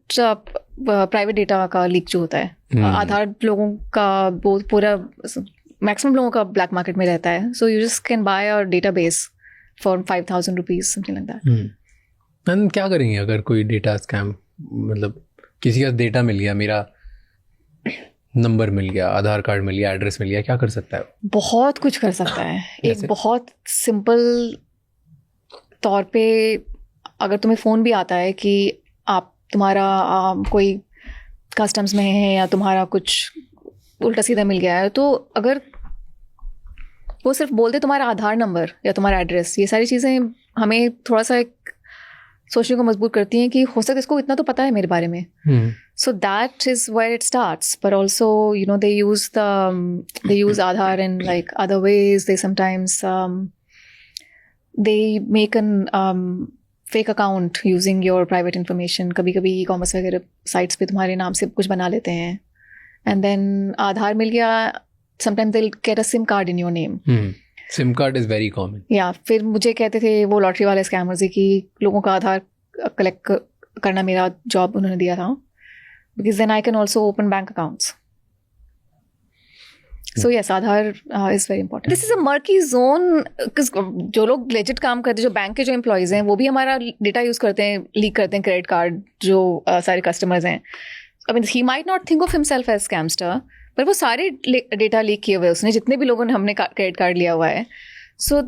private data का लीक जो होता है. आधार लोगों का बहुत पूरा मैक्सिमम लोगों का ब्लैक मार्केट में रहता है. So you just can buy a database for 5,000 rupees something like that. And क्या करेंगे अगर कोई डेटा स्कैम, मतलब किसी का डेटा मिल गया, मेरा नंबर मिल गया, आधार कार्ड मिल गया, एड्रेस मिल गया, क्या कर सकता है? बहुत कुछ कर सकता है. एक बहुत सिंपल तौर पे अगर तुम्हें फ़ोन भी आता है कि आप तुम्हारा कोई कस्टम्स में है या तुम्हारा कुछ उल्टा सीधा मिल गया है, तो अगर वो सिर्फ बोल दे तुम्हारा आधार नंबर या तुम्हारा एड्रेस, ये सारी चीज़ें हमें थोड़ा सा एक सोचने को मजबूर करती हैं कि हो सकता है इसको इतना तो पता है मेरे बारे में. So that is where it starts. But also, they use Aadhaar in like other ways. They sometimes they make an fake account using your private information. कभी-कभी e-commerce वगैरह sites पे तुम्हारे नाम से कुछ बना लेते हैं. And then Aadhaar मिल गया. Sometimes they'll get a SIM card in your name. SIM card is very common. या फिर मुझे कहते थे वो लॉटरी वाले स्कैमर्स कि लोगों का आधार कलेक्ट करना मेरा जॉब उन्होंने दिया था. Because then I can also open bank accounts. So yes, Aadhaar is very important. This is a murky zone because जो लोग legit काम करते हैं, जो बैंक के जो employees हैं, वो भी हमारा डेटा यूज़ करते हैं, लीक करते हैं क्रेडिट कार्ड जो सारे कस्टमर्स हैं. I mean, he might not think of himself as scamster, पर वो सारे डेटा लीक किए हुए उसने, जितने भी लोगों ने हमने क्रेडिट कार्ड लिया हुआ है. So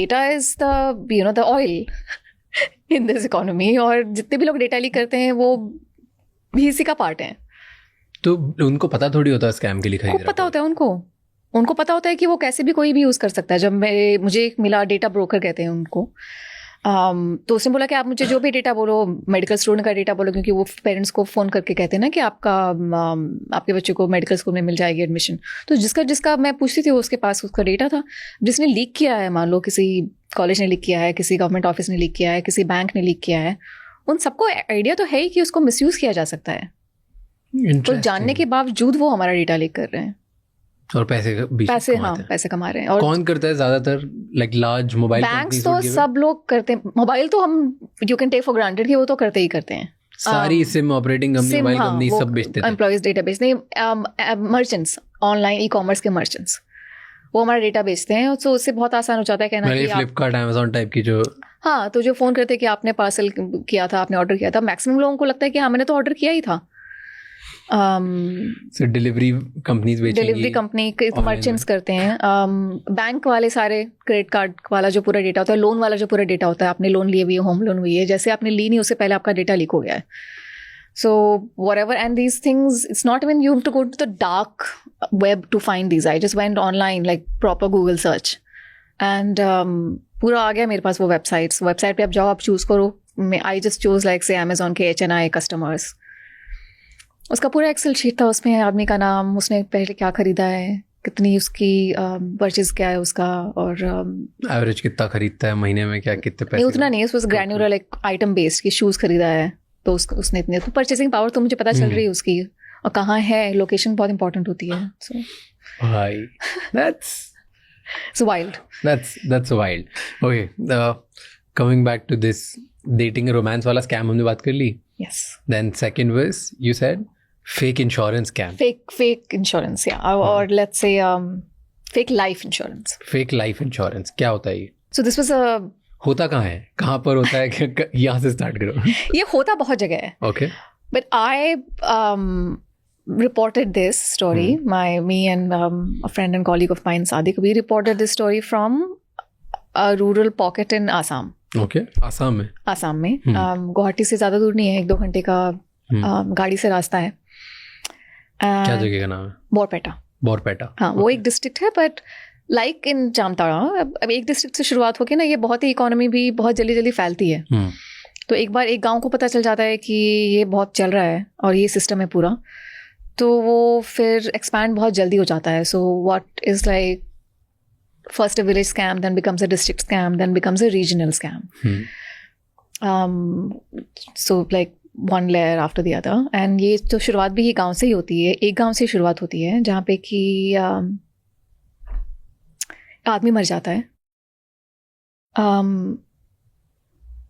data is the oil in this economy. और जितने भी लोग डेटा लीक करते हैं वो भी इसी का पार्ट है. तो उनको पता थोड़ी होता है स्कैम के लिए खरीद रहा है. पता होता है उनको पता होता है कि वो कैसे भी कोई भी यूज़ कर सकता है. जब मुझे एक मिला डेटा ब्रोकर कहते हैं उनको, तो उसने बोला कि आप मुझे जो भी डेटा बोलो, मेडिकल स्टूडेंट का डेटा बोलो, क्योंकि वो पेरेंट्स को फ़ोन करके कहते हैं ना कि आपके बच्चे को मेडिकल स्कूल में मिल जाएगी एडमिशन. तो जिसका मैं पूछती थी उसके पास उसका डेटा था. जिसने लीक किया है, मान लो किसी कॉलेज ने लीक किया है, किसी गवर्नमेंट ऑफिस ने लीक किया है, किसी बैंक ने लीक किया है, उन सबको आइडिया तो है ही कि उसको मिसयूज़ किया जा सकता है. तो जानने के बावजूद वो हमारा डेटा लीक कर रहे हैं और पैसे कमा रहे हैं. और कौन करता है ज्यादातर? लाइक लार्ज मोबाइल बैंक्स तो सब लोग करते हैं. मोबाइल तो हम you can take for granted कि वो तो करते ही करते हैं. सारी SIM operating company, mobile company सब बेचते हैं. एम्प्लॉइज डेटाबेस नहीं, मर्चेंट्स, ऑनलाइन ई-कॉमर्स के मर्चेंट्स वो हमारा डेटा बेचते हैं. तो उससे बहुत आसान हो जाता है कहना कि फ्लिपकार्ट, अमेज़न टाइप की जो, हाँ, तो जो फ़ोन करते हैं कि आपने पार्सल किया था, आपने ऑर्डर किया था. मैक्सिमम लोगों को लगता है कि हाँ मैंने तो ऑर्डर किया ही था. डिलीवरी कंपनीज बेचेंगी, डिलीवरी कंपनी मर्चेंट्स करते हैं. बैंक वाले सारे क्रेडिट कार्ड वाला जो पूरा डेटा होता है, लोन वाला जो पूरा डेटा होता है, आपने लोन लिए हुई है, होम लोन हुई है, जैसे आपने ली नहीं उससे पहले आपका डेटा लीक हो गया है. So whatever, and these things, it's not even you have to go to the dark web to find these. I just went online, like proper Google search, and पूरा आ गया मेरे पास वो वेबसाइट पे आप जाओ, आप चूज़ करो. I just chose like say Amazon के HNI customers. उसका पूरा एक्सेल शीट था, उसमें आदमी का नाम, उसने पहले क्या खरीदा है, कितनी उसकी परचेज क्या है उसका, और एवरेज कितना खरीदता है महीने में, क्या कितने पैसे. नहीं उतना नहीं, उसमें ग्रैन्युलर लाइक आइटम बेस्ड, की शूज़ खरीदा है तो उसने इतने, तो परचेसिंग पावर तो मुझे पता चल रही है उसकी, और कहाँ है, लोकेशन बहुत इंपॉर्टेंट होती है. सो भाई it's wild. That's wild. Okay, coming back to this dating romance वाला scam हमने बात कर ली. Yes. Then second was, you said fake insurance scam. Fake insurance, yeah. Or let's say fake life insurance. Fake life insurance क्या होता है ये? So this was a होता कहाँ है, कहाँ पर होता है? यहाँ से स्टार्ट करो. ये होता बहुत जगह है. Okay. But I reported this story. Me and a friend and colleague of mine, Sadiq, we reported this story from a rural pocket in Assam. Okay. Assam में. आसाम में. गुवाहाटी से ज़्यादा दूर नहीं है, 1-2 घंटे का गाड़ी से रास्ता है. क्या जगह का नाम है? बोरपेटा. बोरपेटा. हाँ, वो एक डिस्ट्रिक्ट है, बट लाइक इन जामताड़ा, अब एक डिस्ट्रिक्ट से शुरुआत होके ना, ये बहुत ही इकोनॉमी भी बहुत जल्दी जल्दी फैलती है. तो एक बार एक गांव को पता चल जाता है कि ये बहुत चल रहा है और ये सिस्टम है पूरा, तो वो फिर एक्सपैंड बहुत जल्दी हो जाता है. So what is like first a village scam, then becomes a district scam, then becomes a regional scam. So like one layer after the other. And ये तो शुरुआत भी ये गांव से ही होती है. एक गांव से शुरुआत होती है जहाँ पे कि आदमी मर जाता है.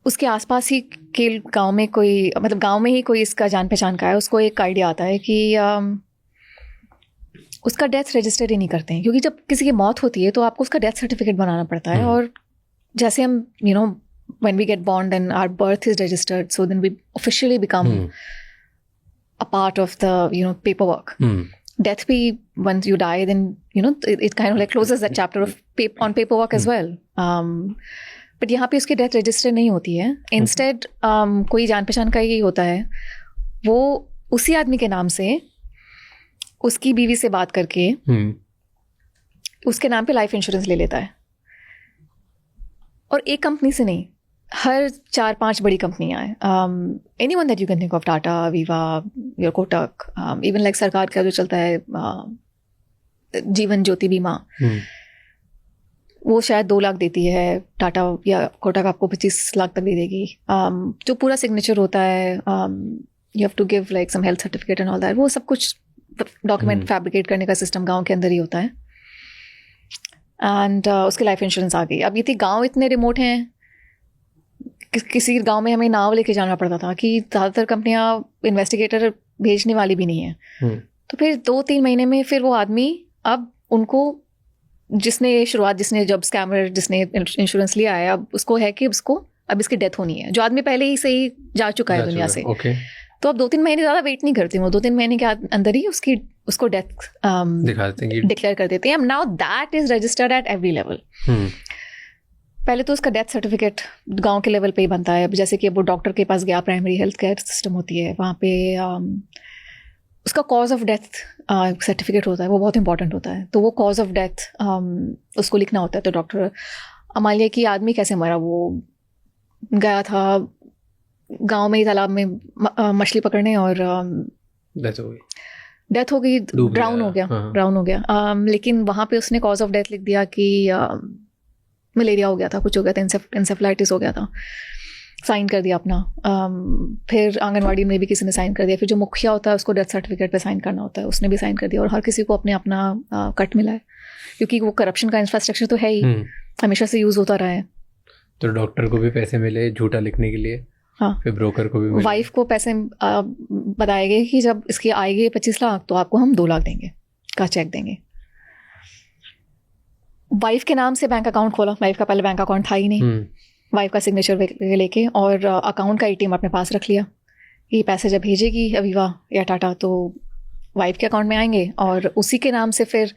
उसके आसपास ही के गांव में कोई, मतलब गांव में ही कोई इसका जान पहचान का है, उसको एक आइडिया आता है कि उसका डेथ रजिस्टर ही नहीं करते हैं, क्योंकि जब किसी की मौत होती है तो आपको उसका डेथ सर्टिफिकेट बनाना पड़ता है. और जैसे हम when we get born, then our birth is registered, so then we officially become a part of the paperwork. Death bhi, once you die, then it kind of like closes that chapter of on paperwork as well. But यहाँ पे उसकी death register नहीं होती है. Instead कोई जान पहचान का ही होता है, वो उसी आदमी के नाम से उसकी बीवी से बात करके उसके नाम पे लाइफ इंश्योरेंस ले लेता है. और एक कंपनी से नहीं, हर 4-5 बड़ी कंपनियां हैं. Anyone that you can think of, Tata, Viva, your Kotak, even like सरकार का जो चलता है जीवन ज्योति बीमा, वो शायद 2 लाख देती है. टाटा या कोटक आपको 25 लाख तक दे देगी. जो पूरा सिग्नेचर होता है, you have to give like some health certificate and all that, वो सब कुछ डॉक्यूमेंट फैब्रिकेट करने का सिस्टम गांव के अंदर ही होता है. एंड उसकी लाइफ इंश्योरेंस आ गई. अब ये थी, गांव इतने रिमोट हैं, किसी गांव में हमें नाव लेके जाना पड़ता था कि ज़्यादातर कंपनियां इन्वेस्टिगेटर भेजने वाली भी नहीं है. तो फिर 2-3 महीने में फिर वो आदमी, अब उनको जिसने जब स्कैमर जिसने इंश्योरेंस लिया है, अब उसको है कि उसको अब इसकी डेथ होनी है, जो आदमी पहले ही से ही जा चुका है दुनिया से. तो अब 2-3 महीने ज़्यादा वेट नहीं करती हूँ, 2-3 महीने के अंदर ही उसको डेथ डिक्लेयर कर देते हैं. Now that is registered at every level. पहले तो उसका डेथ सर्टिफिकेट गांव के लेवल पे ही बनता है. जैसे कि वो डॉक्टर के पास गया, प्राइमरी हेल्थ केयर सिस्टम होती है वहाँ पे, उसका कॉज ऑफ डेथ सर्टिफिकेट होता है, वो बहुत इंपॉर्टेंट होता है. तो वो कॉज ऑफ डेथ उसको लिखना होता है. तो डॉक्टर, मान लिया कि आदमी कैसे मरा, वो गया था गांव में ही तालाब में मछली पकड़ने और डेथ हो गई, ड्राउन हो गया. लेकिन वहाँ पे उसने कॉज ऑफ डेथ लिख दिया कि मलेरिया हो गया था, कुछ हो गया था, इंसेफ्लाइटिस हो गया था. साइन कर दिया अपना. फिर आंगनवाड़ी में भी किसी ने साइन कर दिया. फिर जो मुखिया होता है उसको डेथ सर्टिफिकेट पे साइन करना होता है, उसने भी साइन कर दिया. और हर किसी को अपना कट मिला है, क्योंकि वो करप्शन का इंफ्रास्ट्रक्चर तो है ही, हमेशा से यूज होता रहा है. तो डॉक्टर को भी पैसे मिले झूठा लिखने के लिए. हाँ. फिर ब्रोकर को भी मिले. वाइफ को पैसे बताए गए कि जब इसकी आएगी 25 लाख तो आपको हम 2 लाख देंगे का चेक देंगे. वाइफ के नाम से बैंक अकाउंट खोला. वाइफ का पहले बैंक अकाउंट था ही नहीं. वाइफ का सिग्नेचर लेके और अकाउंट का ATM अपने पास रख लिया. ये पैसे जब भेजेगी अवीवा या टाटा तो वाइफ के अकाउंट में आएंगे, और उसी के नाम से फिर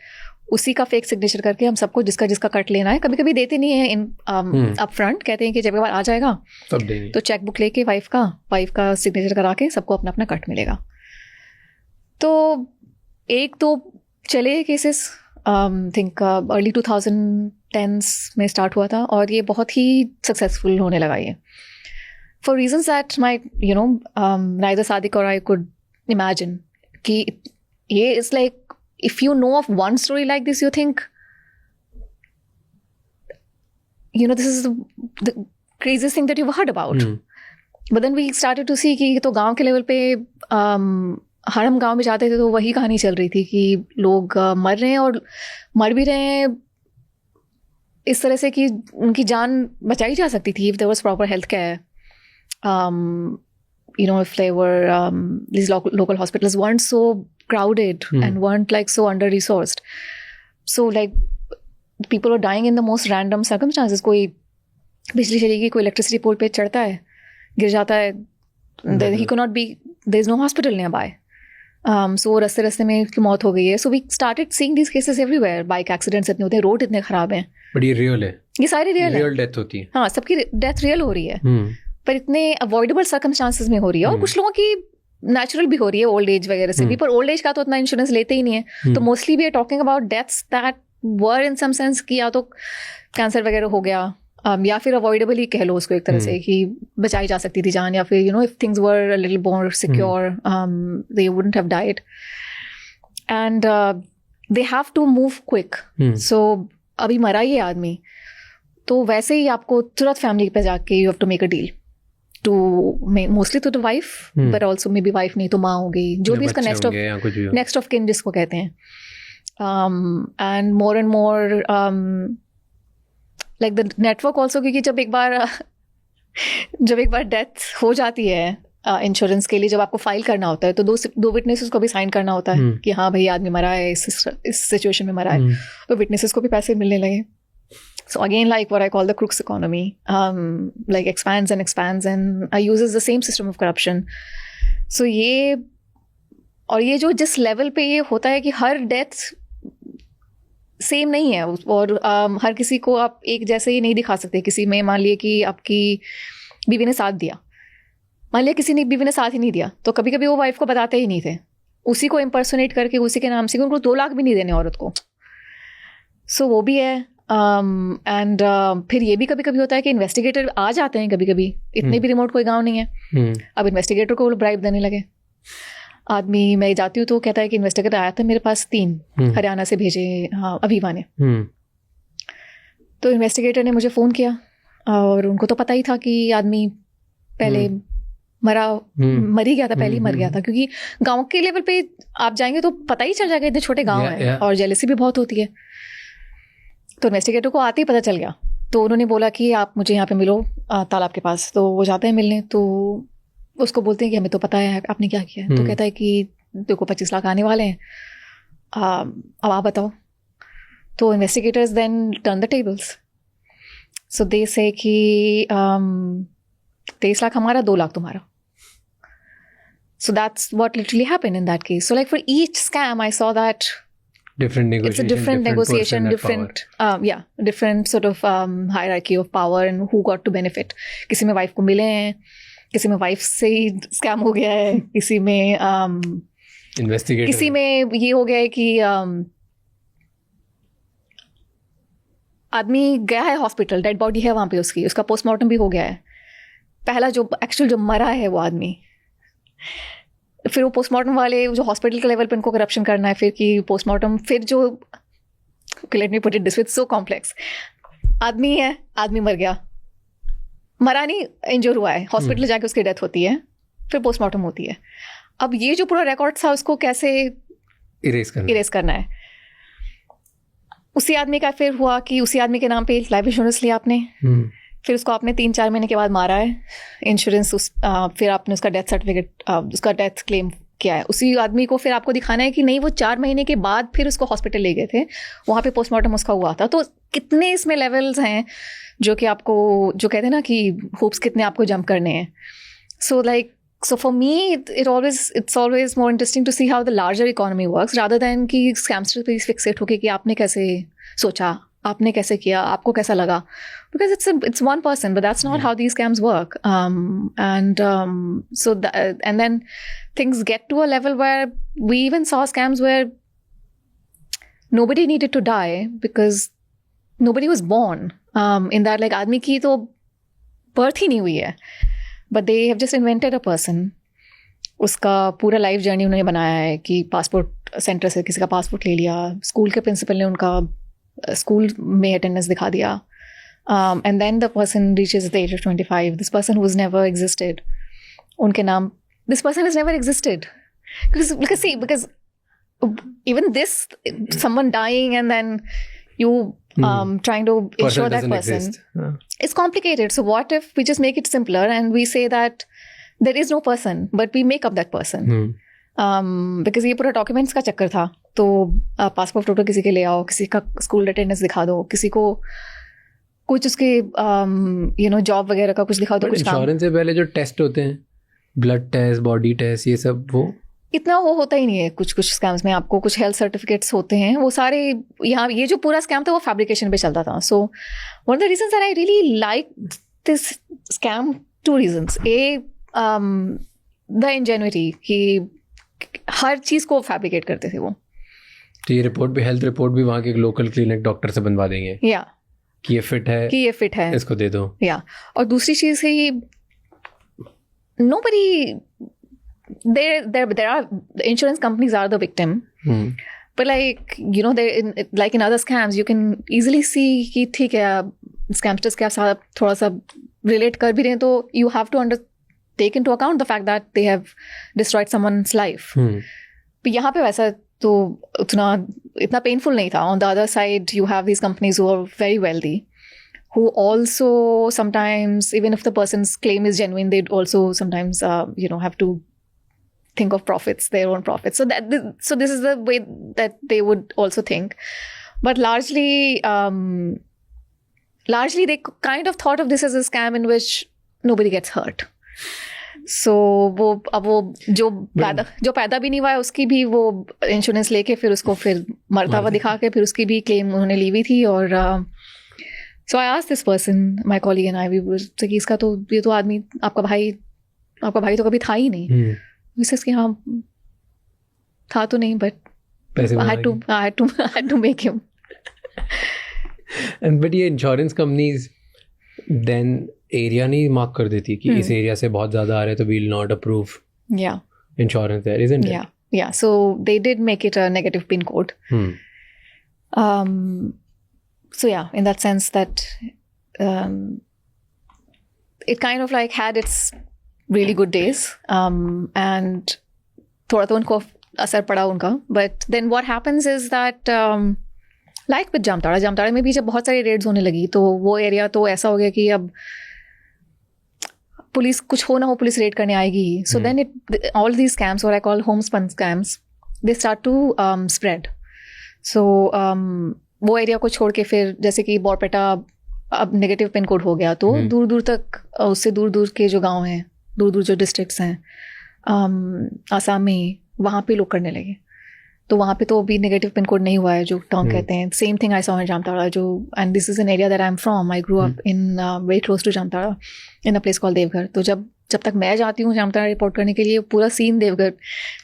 उसी का फेक सिग्नेचर करके हम सबको जिसका कट लेना है, कभी कभी देते नहीं है इन अप फ्रंट, कहते हैं कि जब एक बार आ जाएगा तो चेक बुक लेके वाइफ का सिग्नेचर करा के सबको अपना अपना कट मिलेगा. तो एक तो चले केसेस, थिंक अर्ली 2010s में स्टार्ट हुआ था, और ये बहुत ही सक्सेसफुल होने लगा ये, for reasons that my neither Sadiq और आई कुड इमेजिन. कि ये it's like, if you know of one story like this, you think, this is the craziest thing that you've heard about. But then we started to see कि तो गांव के level पे हर हम गांव में जाते थे तो वही कहानी चल रही थी कि लोग मर रहे हैं, और मर भी रहे हैं इस तरह से कि उनकी जान बचाई जा सकती थी if there was proper health care. If they were these local hospitals weren't so crowded and weren't like so under resourced. So like people are dying in the most random circumstances. कोई बिजली चलेगी, कोई electricity pole पे चढ़ता है, गिर जाता है, he could not be, there is no hospital nearby. So रास्ते में उसकी मौत हो गई है. So we started seeing these cases everywhere. Bike accidents इतने होते हैं, रोड इतने खराब हैं. बट ये रियल है, ये सारी रियल डेथ होती है. हाँ, सबकी डेथ रियल हो रही है, पर इतने अवॉइडेबल सर्कमस्टांसेस में हो रही है. और कुछ लोगों की नेचुरल भी हो रही है ओल्ड एज वगैरह से भी, पर ओल्ड एज का तो उतना इंश्योरेंस लेते ही नहीं है. तो mostly we are talking about deaths that were in some sense कि या तो कैंसर वगैरह हो गया, या फिर अवॉइडेबल ही कह लो उसको एक तरह से, कि बचाई जा सकती थी जान, या फिर if things were a little more secure they wouldn't have died. And they have to move quick. So अभी मरा ही है आदमी, तो वैसे ही आपको तुरंत फैमिली पे जाके you have to make a deal to mostly तो wife, but also maybe wife नहीं तो माँ हो गई, जो भी इसका नेक्स्ट ऑफ किन जिसको कहते हैं. And more and more like the network also, क्योंकि जब एक बार डेथ हो जाती है इंश्योरेंस के लिए, जब आपको फाइल करना होता है तो दो विटनेसेस को भी साइन करना होता है कि हाँ भाई आदमी मरा है, इस सिचुएशन में मरा है, तो विटनेसेस को भी पैसे मिलने लगे. So again, like what I call the crooks economy, like expands and uses the same system of corruption. So ये जो जिस लेवल पे ये होता है कि हर डेथ सेम नहीं है, और हर किसी को आप एक जैसे ही नहीं दिखा सकते. किसी में मान लिए कि आपकी बीवी ने साथ दिया, मान लिया किसी ने बीवी ने साथ ही नहीं दिया, तो कभी कभी वो वाइफ को बताते ही नहीं थे, उसी को इम्पर्सोनेट करके उसी के नाम से, उनको 2 लाख भी नहीं देने औरत को. सो वो भी है. एंड फिर ये भी कभी कभी होता है कि इन्वेस्टिगेटर आ जाते हैं कभी कभी, इतने भी रिमोट कोई गांव नहीं है, अब इन्वेस्टिगेटर को वो ब्राइब देने लगे. आदमी, मैं जाती हूँ तो कहता है कि इन्वेस्टिगेटर आया था मेरे पास 3 हरियाणा से भेजे अवीवा ने. तो इन्वेस्टिगेटर ने मुझे फ़ोन किया, और उनको तो पता ही था कि आदमी पहले मर ही गया था, पहले ही मर गया था, क्योंकि गाँव के लेवल पे आप जाएंगे तो पता ही चल जाएगा, इतने छोटे गाँव हैं, और जेलसी भी बहुत होती है. तो इन्वेस्टिगेटर को आते ही पता चल गया, तो उन्होंने बोला कि आप मुझे यहाँ पे मिलो तालाब के पास. तो वो जाते हैं मिलने, तो उसको बोलते हैं कि हमें तो पता है आपने क्या किया है. तो कहता है कि देखो 25 लाख आने वाले हैं, अब आप बताओ. तो investigators then turn the tables. So they say कि 23 लाख हमारा, 2 लाख तुम्हारा. So that's what literally happened in that case. So like for each scam, I saw that different negotiation, it's a different negotiation, different sort of hierarchy of power and who got to benefit. किसी में wife को मिले हैं, किसी में wife से ही scam हो गया है, किसी में इन्वेस्टिगेटर, किसी में ये हो गया है कि आदमी गया है हॉस्पिटल, डेड बॉडी है वहाँ पे उसका पोस्टमार्टम भी हो गया है. पहला जो एक्चुअल जो मरा है वो आदमी, फिर वो पोस्टमार्टम वाले जो हॉस्पिटल के लेवल पे उनको करप्शन करना है, फिर कि पोस्टमार्टम, फिर जो let me put it this way, so complex. आदमी है, आदमी मर गया, मरा नहीं, इंजर हुआ है, हॉस्पिटल जाके उसकी डेथ होती है, फिर पोस्टमार्टम होती है. अब ये जो पूरा रिकॉर्ड था उसको कैसे इरेज करना है. उसी आदमी का फिर हुआ कि उसी आदमी के नाम पे लाइफ इंश्योरेंस लिया आपने, फिर उसको आपने 3-4 महीने के बाद मारा है इंश्योरेंस, फिर आपने उसका डेथ सर्टिफिकेट, उसका डेथ क्लेम किया है. उसी आदमी को फिर आपको दिखाना है कि नहीं वो 4 महीने के बाद फिर उसको हॉस्पिटल ले गए थे, वहाँ पे पोस्टमार्टम उसका हुआ था. तो कितने इसमें लेवल्स हैं जो कि आपको, जो कहते हैं ना कि होप्स कितने आपको जंप करने हैं. So for me, it's always more interesting to see how the larger economy works rather than कि scamster पे fixate होके कि आपने कैसे सोचा, आपने कैसे किया, आपको कैसा लगा, because it's one person, but that's not how these scams work. And then things get to a level where we even saw scams where nobody needed to die because nobody was born. In that, like आदमी की तो birth ही नहीं हुई है, but they have just invented a person. उसका पूरा life journey उन्होंने बनाया है कि पासपोर्ट सेंटर से किसी का पासपोर्ट ले लिया, स्कूल के प्रिंसिपल ने उनका स्कूल में अटेंडेंस दिखा दिया, and then the person reaches the age of 25. This person who's never existed, उनके नाम, this person has never existed. Because even this, someone dying and then you trying to ensure that person, it's complicated. So what if we just make it simpler and we say that there is no person, but we make up that person. Because ये पूरा documents का चक्कर था. तो passport photo किसी के ले आओ, किसी का स्कूल अटेंडेंस दिखा दो, किसी को कुछ उसके जॉब वगैरह का कुछ दिखा दो. कुछ इंश्योरेंस से पहले जो टेस्ट होते हैं, ब्लड टेस्ट, बॉडी टेस्ट, ये सब वो इतना वो होता ही नहीं है. कुछ स्कैम्स में आपको कुछ हेल्थ सर्टिफिकेट्स होते हैं, वो सारे यहाँ ये जो पूरा स्कैम था वो फैब्रिकेशन पे चलता था. So one of the reasons that I really like this scam, 2 reasons. A the ingenuity कि हर चीज को फैब्रिकेट करते थे वो. तो ये रिपोर्ट भी, हेल्थ रिपोर्ट भी वहाँ के एक लोकल क्लिनिक डॉक्टर से बनवा देंगे या कि ये फिट है इसको दे दो. या और दूसरी चीज है ये nobody there are insurance companies are the victim. But like like in other scams you can easily see कि ठीक है स्कैमस्टर्स के साथ थोड़ा सा रिलेट कर भी रहे हैं, तो you have to take into account the fact that they have destroyed someone's life. but यहाँ पे वैसा तो इतना पेनफुल नहीं था. On the other side you have these companies who are very wealthy, who also sometimes, even if the person's claim is genuine, they'd also sometimes have to think of profits, their own profits. So this is the way that they would also think. But largely they kind of thought of this as a scam in which nobody gets hurt. So वो जो पैदा भी नहीं हुआ है उसकी भी वो इंश्योरेंस लेके फिर उसको फिर मरता हुआ दिखा के फिर उसकी भी क्लेम उन्होंने ली हुई थी. और so I asked this person, my colleague and I, we were like, इसका तो ये तो आदमी आपका भाई तो कभी था ही नहीं. Says कि हाँ था तो नहीं, but I had to make him. But ये इंश्योरेंस कंपनीज देन एरिया नहीं मार्क कर देती कि इस एरिया से बहुत ज्यादा आ रहे हैं तो we'll not approve insurance there, isn't it? Yeah. So they did make it a negative PIN code. So yeah, in that sense that it kind of like had its really good days, and थोड़ा तो उनको असर पड़ा उनका. But then what happens is that like with Jamtara में भी जब बहुत सारी रेड्स होने लगी तो वो एरिया तो ऐसा हो गया कि अब पुलिस कुछ हो ना हो पुलिस रेड करने आएगी. So then all these scams, what I call homespun scams, they start to spread. So वो एरिया को छोड़ के फिर जैसे कि बोरपेटा अब नेगेटिव पिन कोड हो गया तो दूर दूर तक, उससे दूर दूर के जो गांव हैं, दूर दूर जो डिस्ट्रिक्ट्स हैं आसाम में, वहाँ पे लोग करने लगे. तो वहाँ पे तो अभी नेगेटिव पिन कोड नहीं हुआ है जो टर्म कहते हैं. Same thing I saw in Jamtara, जो and this is an area that I am from. I grow up in very close to Jamtara in a place called Deoghar. तो जब तक मैं जाती हूँ जामताड़ा रिपोर्ट करने के लिए पूरा सीन देवघर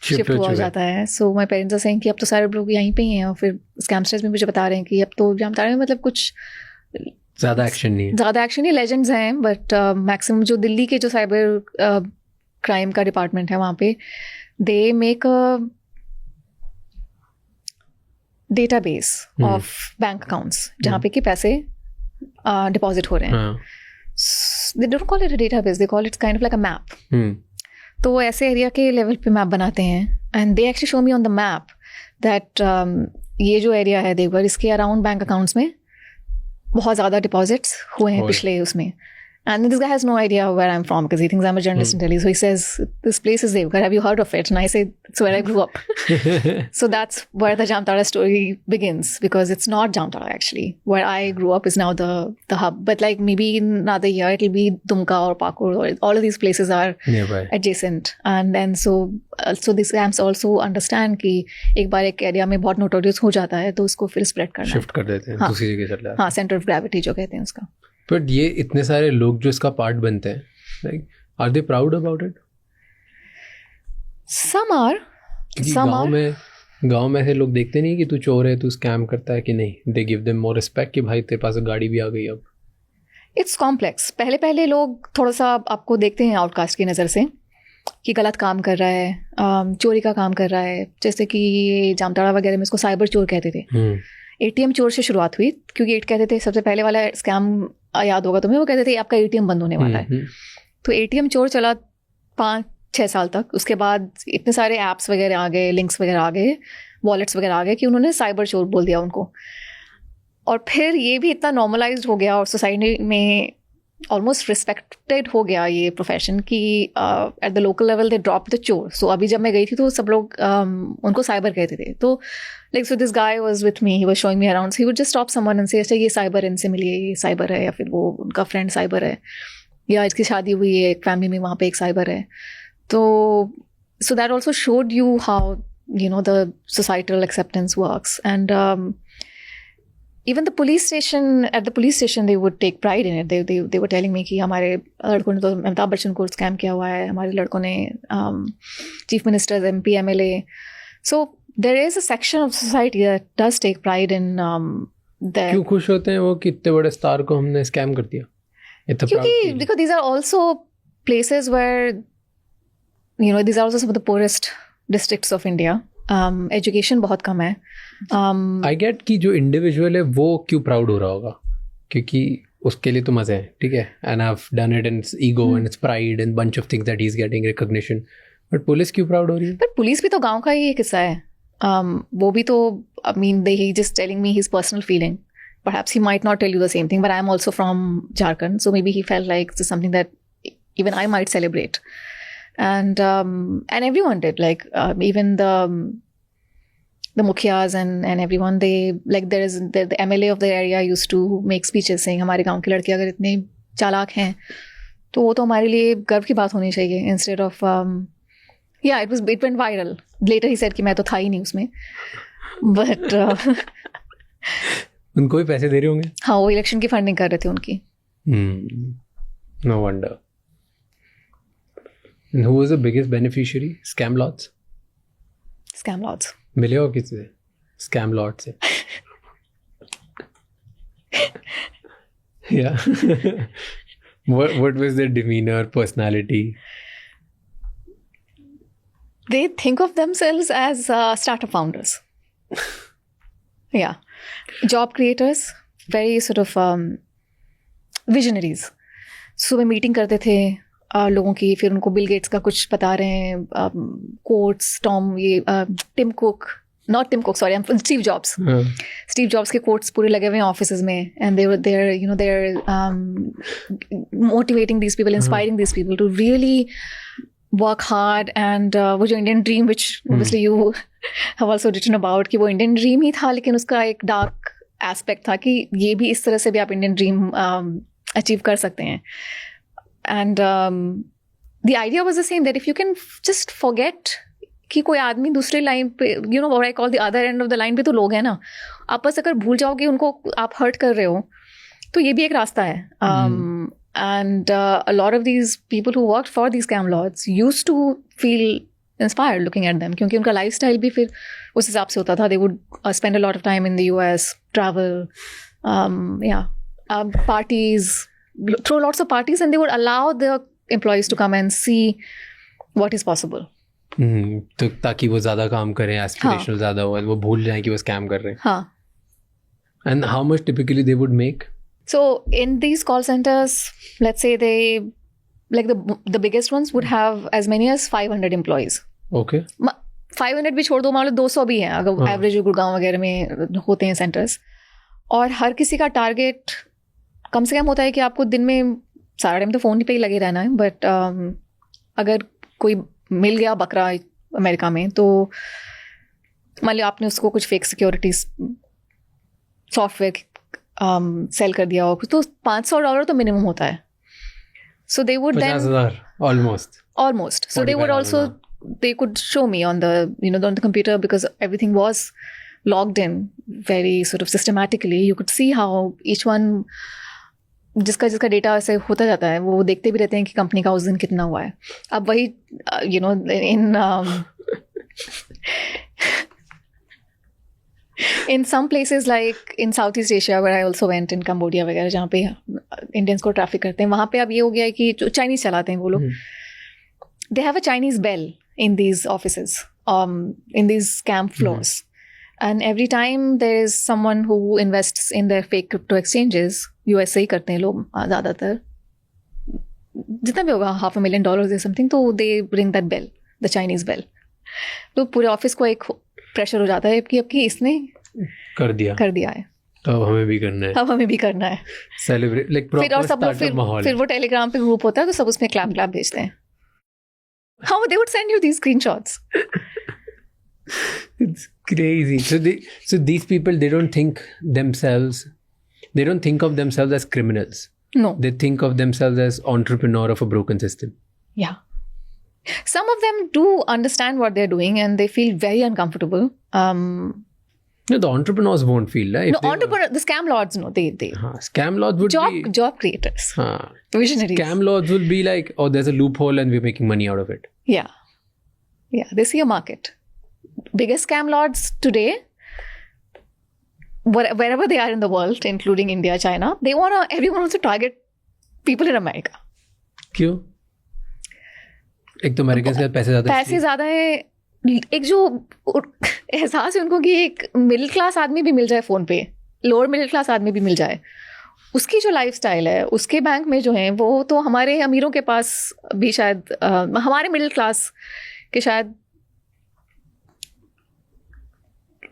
शिफ्ट हो जाता है. सो माई पेरेंट्स आर सेइंग कि अब तो सारे लोग यहीं पे ही हैं. और फिर स्कैमस्टर्स भी मुझे बता रहे हैं कि अब तो जामताड़ा में मतलब कुछ ज़्यादा एक्शन नहीं, लेजेंड्स हैं. बट मैक्सिमम जो दिल्ली के जो साइबर क्राइम का डिपार्टमेंट है वहाँ पे they make a database of bank accounts जहाँ पे कि पैसे डिपॉजिट हो रहे हैं. They don't call it a database, they call it kind of like a map. तो वो ऐसे एरिया के लेवल पे मैप बनाते हैं. And they actually show me on the map that ये जो एरिया है देवघर, इसके अराउंड बैंक अकाउंट्स में बहुत ज़्यादा डिपॉजिट्स हुए हैं पिछले उसमें. And this guy has no idea where I'm from because he thinks I'm a journalist in Delhi. So he says, this place is Devghar. Have you heard of it? And I say, it's where I grew up. So that's where the Jamtara story begins, because it's not Jamtara actually. Where I grew up is now the hub. But like maybe in another year, it'll be Dumka or Pakur, or all of these places are nearby, adjacent. And then so these scams also understand कि एक बार एक area में बहुत notorious हो जाता है तो उसको फिर spread करना शिफ्ट कर देते हैं दूसरी जगह चला. हाँ, center of gravity जो कहते हैं उसका. बट ये इतने सारे लोग जो इसका पार्ट बनते हैं, like are they proud about it? Some are. गांव में ऐसे लोग देखते नहीं कि तू चोर है, तू स्कैम करता है कि नहीं. They give them more respect कि भाई तेरे पास गाड़ी भी आ गई अब. It's complex. पहले लोग थोड़ा सा आपको देखते हैं आउटकास्ट की नज़र से कि गलत काम कर रहा है, चोरी का काम कर रहा है. जैसे कि जामताड़ा वगैरह में इसको साइबर चोर कहते थे. एटीएम चोर से शुरुआत हुई क्योंकि कहते थे सबसे पहले वाला स्कैम याद होगा तुम्हें, वो कहते थे आपका एटीएम बंद होने वाला है. तो एटीएम चोर चला 5-6 साल तक. उसके बाद इतने सारे ऐप्स वगैरह आ गए, लिंक्स वगैरह आ गए, वॉलेट्स वगैरह आ गए कि उन्होंने साइबर चोर बोल दिया उनको. और फिर ये भी इतना नॉर्मलाइज्ड हो गया और सोसाइटी में ऑलमोस्ट रिस्पेक्टेड हो गया ये प्रोफेशन कि at the local level they drop the चोर. सो अभी जब मैं गई थी तो सब लोग उनको साइबर कहते थे. तो like so this guy was with me, he was showing me around, he would just stop someone and से अच्छा ये साइबर, इनसे मिलिए, ये साइबर है, या फिर वो उनका फ्रेंड साइबर है, या इसकी शादी हुई है एक फैमिली में, वहाँ पे एक साइबर है. तो so that also showed you how you know the societal acceptance works. And even the police station, at the police station they would take pride in it. They were telling me कि हमारे लड़कों ने तो अमिताभ बच्चन को scam किया हुआ है, हमारे लड़कों ने chief ministers, MP, MLA. So there is a section of society that does take pride in their. क्यों खुश होते हैं वो कि इतने बड़े स्टार को हमने स्कैम कर दिया? क्योंकि because these are also places where you know these are also some of the poorest districts of India. Education बहुत कम है. I get कि जो इंडिविजुअल है वो क्यों प्राउड हो रहा होगा, क्योंकि उसके लिए तो मजे हैं, ठीक है, and I've done it and it's ego and it's pride and bunch of things that he's getting recognition. But police क्यों प्राउड हो रही है? पर पुलिस भी तो गांव का ही एक हिस्सा है. वो भी तो I mean he just telling me his personal feeling. Perhaps he might not tell you the same thing, but I'm also from Jharkhand, so maybe he felt like this is something that even I might celebrate. And everyone did, like even the mukhyas and everyone, they like there is the MLA of the area used to make speeches saying हमारे गांव के लड़के अगर इतने चालाक हैं तो वो तो हमारे लिए गर्व की बात होनी चाहिए. Instead of it went viral. Later he said कि मैं तो था ही नहीं उसमें, but उनको भी पैसे दे रहे होंगे. हाँ, वो इलेक्शन की फंडिंग कर रहे थे उनकी. No wonder. And who was the biggest beneficiary? Scam lords? Scam lords. मिले हो किसी से? Scam lord से? Yeah. What was their demeanor, personality? They think of themselves as startup founders. Yeah. Job creators, very sort of visionaries. सुबह meeting करते थे लोगों की, फिर उनको बिल गेट्स का कुछ बता रहे हैं, quotes, Tim Cook, not Tim Cook, sorry, Steve Jobs. Steve Jobs के कोट्स पूरे लगे हुए हैं ऑफिसेज में, and they are motivating these people, inspiring these people to really work hard. And वो जो Indian dream, which obviously you have also written about, कि वो इंडियन ड्रीम ही था, लेकिन उसका एक डार्क एस्पेक्ट था कि ये भी इस तरह से भी आप इंडियन ड्रीम अचीव कर सकते हैं. And the idea was the same, that if you can just forget कि कोई आदमी दूसरे लाइन पे, you know what I call the other end of the line पे तो लोग हैं ना, आप बस अगर भूल जाओगे उनको आप हर्ट कर रहे हो, तो ये भी एक रास्ता है. And a lot of these people who worked for these scam lords used to feel inspired looking at them, क्योंकि उनका lifestyle भी फिर उस हिसाब से होता था. They would spend a lot of time in the US, travel, parties, throw lots of parties, and they would allow the employees to come and see what is possible. तो ताकि वो ज़्यादा काम करें, aspirational ज़्यादा हो, वो भूल जाएं कि वो scam कर रहे हैं. हाँ. And how much typically they would make? So in these call centers, let's say they, like the biggest ones would have as many as 500 employees. Okay. 500 भी छोड़ दो, मान लो 200 भी हैं अगर एवरेज गुड़गांव वगैरह में होते हैं सेंटर्स. और हर किसी का टारगेट कम से कम होता है कि आपको दिन में सारा टाइम तो फ़ोन पे ही लगे रहना है, बट अगर कोई मिल गया बकरा अमेरिका में, तो मान लो आपने उसको कुछ फेक सिक्योरिटी सॉफ्टवेयर सेल कर दिया हो, तो $500 तो मिनिमम होता है. So they would then 50,000 almost. So they would also, they could show me on the, on the computer, because everything was logged in very sort of systematically. You could see how each one, जिसका data ऐसे होता जाता है, वो देखते भी रहते हैं कि कंपनी का उस दिन कितना हुआ है. अब वही in some places like in Southeast Asia, where I also went, in Cambodia वगैरह, जहाँ पे इंडियंस को ट्रैफिक करते हैं, वहाँ पे अब ये हो गया है कि जो चाइनीज चलाते हैं वो लोग, they have a Chinese bell in these offices, in these scam floors. And every time there is someone who invests in their fake crypto exchanges, USA ही करते हैं लोग ज़्यादातर, जितना भी होगा $500,000 or something, तो they ring that bell, the Chinese bell. तो पूरे ऑफिस को एक प्रेशर हो जाता है कि अब कि इसने कर दिया है. तो हमें भी करना है, अब हमें भी करना है। सेलिब्रेट लाइक फिर और प्रॉपर सब लोग स्टार्टअप माहौल फिर वो टेलीग्राम पे ग्रुप होता है तो सब उसमें क्लैप भेजते हैं। How they would send you these screenshots? It's crazy. So these people, they don't think of themselves as criminals. No. They think of themselves as entrepreneur of a broken system. Yeah. Some of them do understand what they're doing and they feel very uncomfortable. No, the entrepreneurs won't feel that. The scam lords, no, they Scam lords would be job creators, visionaries. Scam lords will be like, oh, there's a loophole and we're making money out of it. Yeah, they see a market. Biggest scam lords today, wherever they are in the world, including India, China, everyone wants to target people in America. क्यों? एक तो American के पैसे ज़्यादा है, एक जो एहसास है उनको कि एक मिडिल क्लास आदमी भी मिल जाए फ़ोन पे, लोअर मिडिल क्लास आदमी भी मिल जाए, उसकी जो लाइफस्टाइल है, उसके बैंक में जो है वो तो हमारे अमीरों के पास भी शायद हमारे मिडिल क्लास के शायद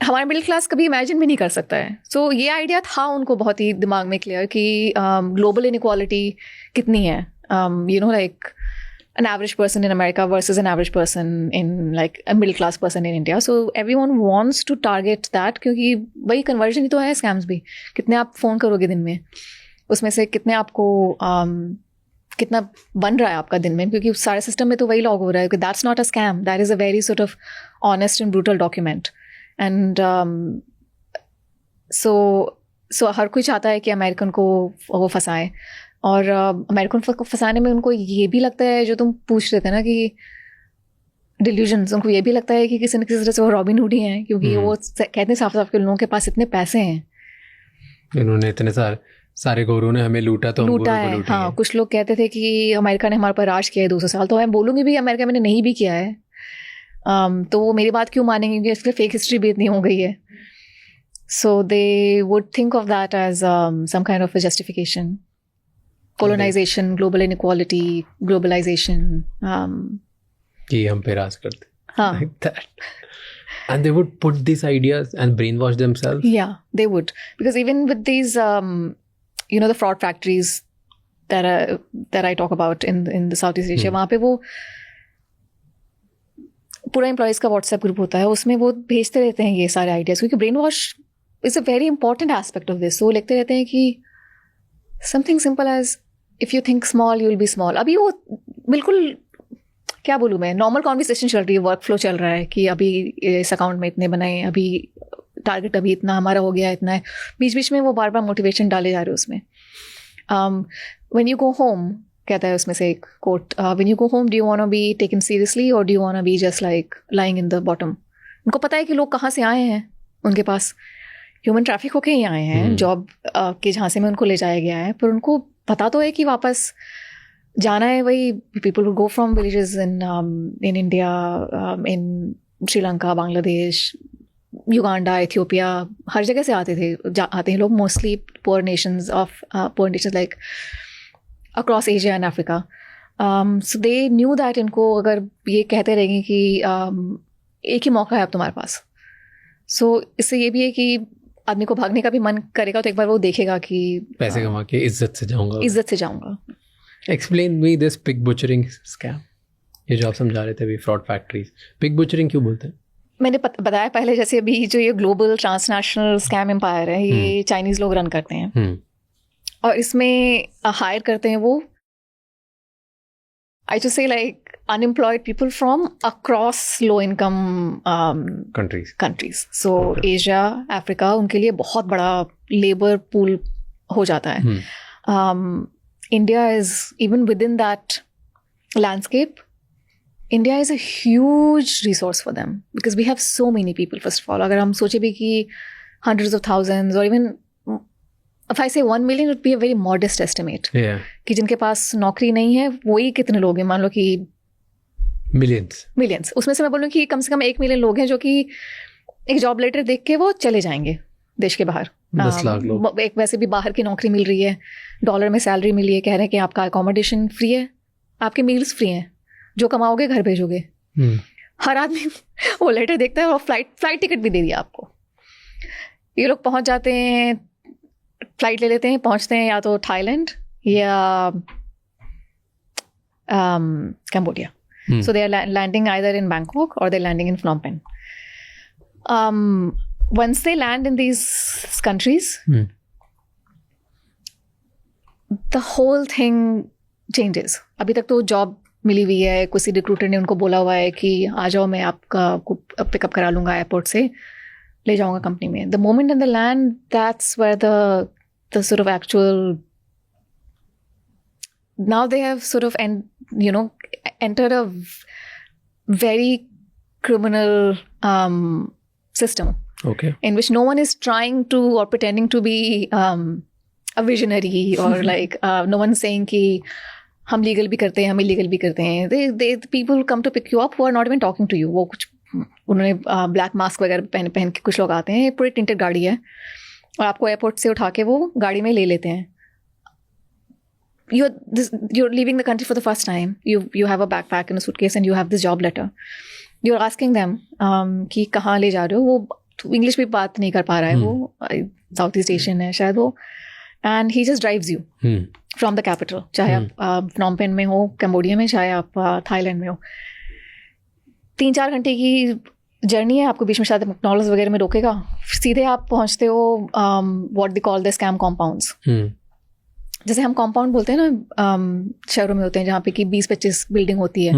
हमारा मिडिल क्लास कभी इमेजिन भी नहीं कर सकता है। सो ये आइडिया था उनको बहुत ही दिमाग में क्लियर कि ग्लोबल इनइक्वालिटी कितनी है, like an average person in America versus an average person in like a middle class person in India. So everyone wants to target that क्योंकि वही conversion ही तो है scams भी। कितने आप फ़ोन करोगे दिन में, उसमें से कितने आपको कितना बन रहा है आपका दिन में, क्योंकि सारे सिस्टम में तो वही लॉग हो रहा है कि that's not a scam, that is a very sort of honest and brutal document. And so हर कोई चाहता है कि अमेरिकन को वो फंसाए, और अमेरिकन को फंसाने में उनको ये भी लगता है, जो तुम पूछ रहे थे ना कि डिल्यूजन्स, उनको ये भी लगता है कि किसी न किसी तरह से वो रॉबिन हुड ही हैं, क्योंकि वो कहते हैं साफ साफ के लोगों के पास इतने पैसे हैं, इन्होंने इतने सारे गोरों ने हमें लूटा तो लूटा है। हाँ, कुछ लोग कहते थे कि अमेरिका ने हमारे पर राज किया है 200 साल, तो मैं बोलूँगी भी अमेरिका मैंने नहीं भी किया है, तो वो मेरी बात क्यों मानेंगे, क्योंकि इसलिए फेक हिस्ट्री भी इतनी हो गई है। So they would think of that as some kind of a justification. colonization, global inequality, globalization. कि हम पे राज करते, हाँ, like that. And they would put these ideas and brainwash themselves. Yeah, they would, because even with these, the fraud factories that I talk about in the Southeast Asia, वहाँ पे वो पूरा employees का व्हाट्सएप ग्रुप होता है, उसमें वो भेजते रहते हैं ये सारे आइडियाज, क्योंकि brainwash is a very important aspect of this. वो लिखते रहते हैं कि something simple as if you think small you will be small. अभी वो बिल्कुल, क्या बोलूँ मैं, नॉर्मल कॉन्वर्सेशन चल रही है, वर्क फ्लो चल रहा है कि अभी इस अकाउंट में इतने बनाए, अभी टारगेट अभी इतना हमारा हो गया, इतना है, बीच बीच में वो बार बार मोटिवेशन डाले जा रहे हैं उसमें। व्हेन यू गो होम, कहता है उसमें से एक quote, when you go home do you want to be taken seriously और do you want to be just like lying in the bottom. उनको पता है कि लोग कहाँ से आए हैं, उनके पास ह्यूमन ट्रैफिक होके ही आए हैं, जॉब के झांसे में उनको ले जाया गया है, पर उनको पता तो है कि वापस जाना है। वही people would go from villages in India, in Sri Lanka, Bangladesh, Uganda, Ethiopia, हर जगह से आते हैं लोग, mostly poor nations like across Asia and Africa. So they knew that इनको अगर ये कहते रहेंगे कि एक ही मौका है अब तुम्हारे पास, सो इससे ये भी है कि आदमी को भागने का भी मन करेगा, तो एक बार वो देखेगा कि पैसे कमा के इज्जत से जाऊंगा। Explain me this pig butchering scam, ये जो आप समझा रहे थे अभी, फ्रॉड फैक्ट्रीज, पिग बुचरिंग क्यों बोलते हैं? मैंने बताया पहले, जैसे अभी जो ये ग्लोबल ट्रांसनेशनल स्कैम एम्पायर है, ये चाइनीज लोग रन करते हैं, और इसमें हायर करते हैं वो, आई जस्ट से like unemployed people from across low income countries. So Asia, Africa, उनके लिए बहुत बड़ा labor pool हो जाता है. India is, even within that landscape, India is a huge resource for them because we have so many people. First of all, अगर हम सोचे भी कि hundreds of thousands or even if I say 1 million, it would be a very modest estimate. Yeah. कि जिनके पास नौकरी नहीं है वही कितने लोग हैं, मान लो कि मिलियंस। उसमें से मैं बोलूँ कि कम से कम 1 मिलियन लोग हैं जो कि एक जॉब लेटर देख के वो चले जाएंगे देश के बाहर। 10 लाख लोग। एक वैसे भी बाहर की नौकरी मिल रही है, डॉलर में सैलरी मिली है, कह रहे हैं कि आपका अकोमोडेशन फ्री है, आपके मील्स फ्री हैं, जो कमाओगे घर भेजोगे। हर आदमी वो लेटर देखता है और फ्लाइट टिकट भी दे दिया आपको। ये लोग पहुंच जाते हैं फ्लाइट ले लेते हैं, पहुंचते हैं या तो थाईलैंड या Cambodia. So they are landing either in Bangkok or they're landing in Phnom Penh. Once they land in these countries, the whole thing changes. अभी तक तो जॉब मिली हुई है, किसी रिक्रूटर ने उनको बोला हुआ है कि आ जाओ, मैं आपका पिकअप करा लूँगा एयरपोर्ट से, ले जाऊँगा कंपनी में. The moment in the land, that's where the sort of actual, now they have sort of entered a very criminal system. Okay. In which no one is trying to or pretending to be a visionary or like no one is saying कि हम legal भी करते हैं, हम illegal भी करते हैं. They people come to pick you up who are not even talking to you. वो कुछ उन्होंने ब्लैक मास्क वगैरह पहन के कुछ लोग आते हैं, पूरी टिंटेड गाड़ी है और आपको एयरपोर्ट से उठा के वो गाड़ी में ले लेते हैं. You're leaving the country for the first time. You have a backpack and a suitcase and you have this job letter. You're asking them कि कहाँ ले जा रहे हो. वो इंग्लिश भी बात नहीं कर पा रहा है, वो साउथ ईस्ट एशियन है शायद वो. And he just drives you from the capital. चाहे आप Phnom Penh में हो, कैम्बोडिया में, चाहे आप थाईलैंड में हो. 3-4 घंटे की जर्नी है. आपको बीच में शायद मैकडॉनल्ड्स वगैरह में रोकेगा. सीधे आप पहुँचते हो what they call the scam compounds. जैसे हम कंपाउंड बोलते हैं ना, शहरों में होते हैं जहाँ पे कि 20-25 बिल्डिंग होती है,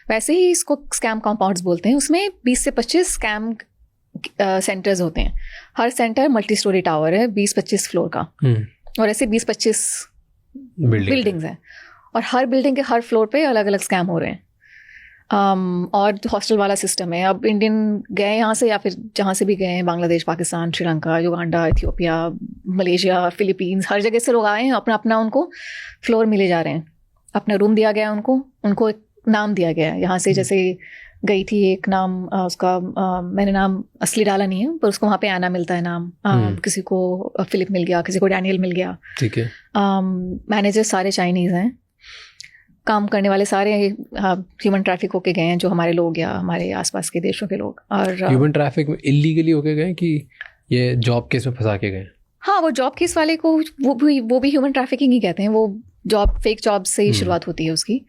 वैसे ही इसको स्कैम कंपाउंड्स बोलते हैं. उसमें 20 से 25 स्कैम सेंटर्स होते हैं. हर सेंटर मल्टी स्टोरी टावर है, 20-25 फ्लोर का, और ऐसे 20-25 बिल्डिंग्स हैं और हर बिल्डिंग के हर फ्लोर पे अलग अलग स्कैम हो रहे हैं. और हॉस्टल वाला सिस्टम है. अब इंडियन गए यहाँ से या फिर जहाँ से भी गए हैं, Bangladesh, Pakistan, Sri Lanka, Uganda, Ethiopia, Malaysia, Philippines, हर जगह से लोग आए हैं. अपना अपना उनको फ्लोर मिले जा रहे हैं, अपना रूम दिया गया है उनको एक नाम दिया गया है. यहाँ से जैसे गई थी एक नाम, उसका मैंने नाम असली डाला नहीं है, पर उसको वहाँ पे आना मिलता है नाम. किसी को फिलिप मिल गया, किसी को डैनियल मिल गया. ठीक है. मैनेजर सारे चाइनीज़ हैं. काम करने वाले सारे ह्यूमन ट्रैफिक होके गए हैं, जो हमारे लोग या हमारे आसपास के देशों के लोग. और ह्यूमन ट्रैफिक में इलीगली होके गए कि ये जॉब केस में फंसा के गए? हाँ, वो जॉब केस वाले को वो भी ह्यूमन ट्रैफिकिंग ही कहते हैं. वो जॉब, फेक जॉब से ही शुरुआत होती है उसकी.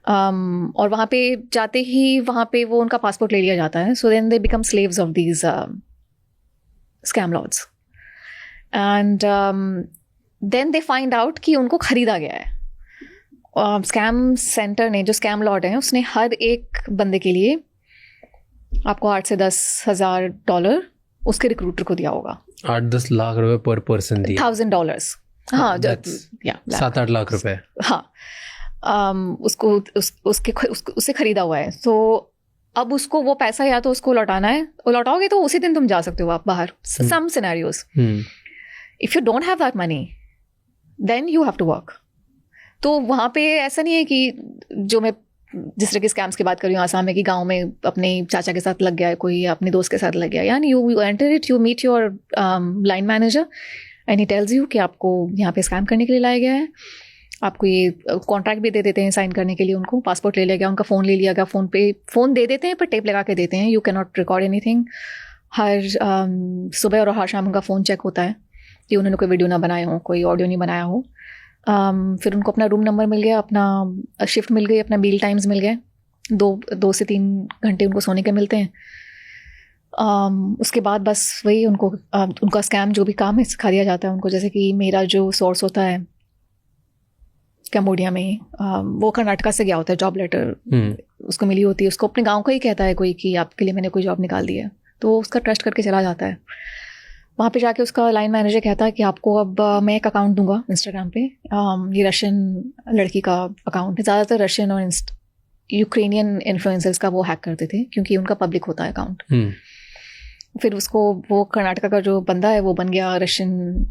और वहाँ पे जाते ही वहाँ पे वो उनका पासपोर्ट ले लिया जाता है. So then they become slaves of these scam lords. And then they find out कि उनको खरीदा गया है. स्कैम सेंटर ने, जो स्कैम लॉर्ड है, उसने हर एक बंदे के लिए आपको 8 से 10 हज़ार $1000 उसके रिक्रूटर को दिया होगा. 8-10 लाख रुपए पर पर्सन दिया. $1,000. हाँ, 7-8 लाख रुपए. हाँ, उसको उससे खरीदा हुआ है. तो अब उसको वो पैसा या तो उसको लौटाना है, और लौटाओगे तो उसी दिन तुम जा सकते हो आप बाहर. Some scenarios, if you don't have that money then you have to work. तो वहाँ पे ऐसा नहीं है कि जो मैं जिस तरह के स्कैम्स की बात कर रही हूँ आसाम में, कि गांव में अपने चाचा के साथ लग गया है कोई, अपने दोस्त के साथ लग गया. यानी you enter it, you meet your line manager and he tells you कि आपको यहाँ पे स्कैम करने के लिए लाया गया है. आपको ये कॉन्ट्रैक्ट भी दे देते हैं साइन करने के लिए. उनको पासपोर्ट ले लिया गया, उनका फ़ोन ले लिया गया. फ़ोन दे देते हैं पर टेप लगा के देते हैं. You can not record anything. हर सुबह और हर शाम उनका फ़ोन चेक होता है कि उन्होंने कोई वीडियो ना बनाया हो, कोई ऑडियो नहीं बनाया हो. फिर उनको अपना रूम नंबर मिल गया, अपना शिफ्ट मिल गई, अपना मील टाइम्स मिल गए. 2 से 3 घंटे उनको सोने के मिलते हैं. उसके बाद बस वही उनका स्कैम जो भी काम है सिखा दिया जाता है उनको. जैसे कि मेरा जो सोर्स होता है कैम्बोडिया में, वो कर्नाटका से गया होता है. जॉब लेटर उसको मिली होती है. उसको अपने गाँव का ही कहता है कोई कि आपके लिए मैंने कोई जॉब निकाल दी है, तो उसका ट्रस्ट करके चला जाता है. वहाँ पे जाके उसका लाइन मैनेजर कहता है कि आपको अब मैं एक अकाउंट दूंगा इंस्टाग्राम पे. ये रशियन लड़की का अकाउंट है. ज़्यादातर रशियन और यूक्रेनियन इन्फ्लुएंसर्स का वो हैक करते थे क्योंकि उनका पब्लिक होता है अकाउंट. फिर उसको वो कर्नाटका का जो बंदा है वो बन गया रशियन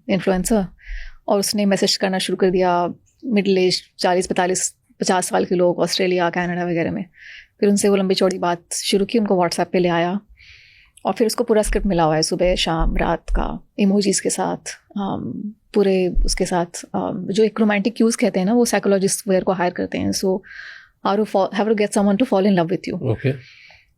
इन्फ्लुएंसर, और उसने मैसेज करना शुरू कर दिया मिडिल एज 40-45-50 साल के लोग, ऑस्ट्रेलिया, कनाडा वगैरह में. फिर उनसे वो लंबी चौड़ी बात शुरू की, उनको व्हाट्सएप पे ले आया, और फिर उसको पूरा स्क्रिप्ट मिला हुआ है, सुबह शाम रात का, इमोजीज के साथ, पूरे उसके साथ. जो एक रोमांटिक क्यूज कहते हैं ना, वो साइकोलॉजिस्ट वगैरह को हायर करते हैं. So how to get someone to fall in love with you.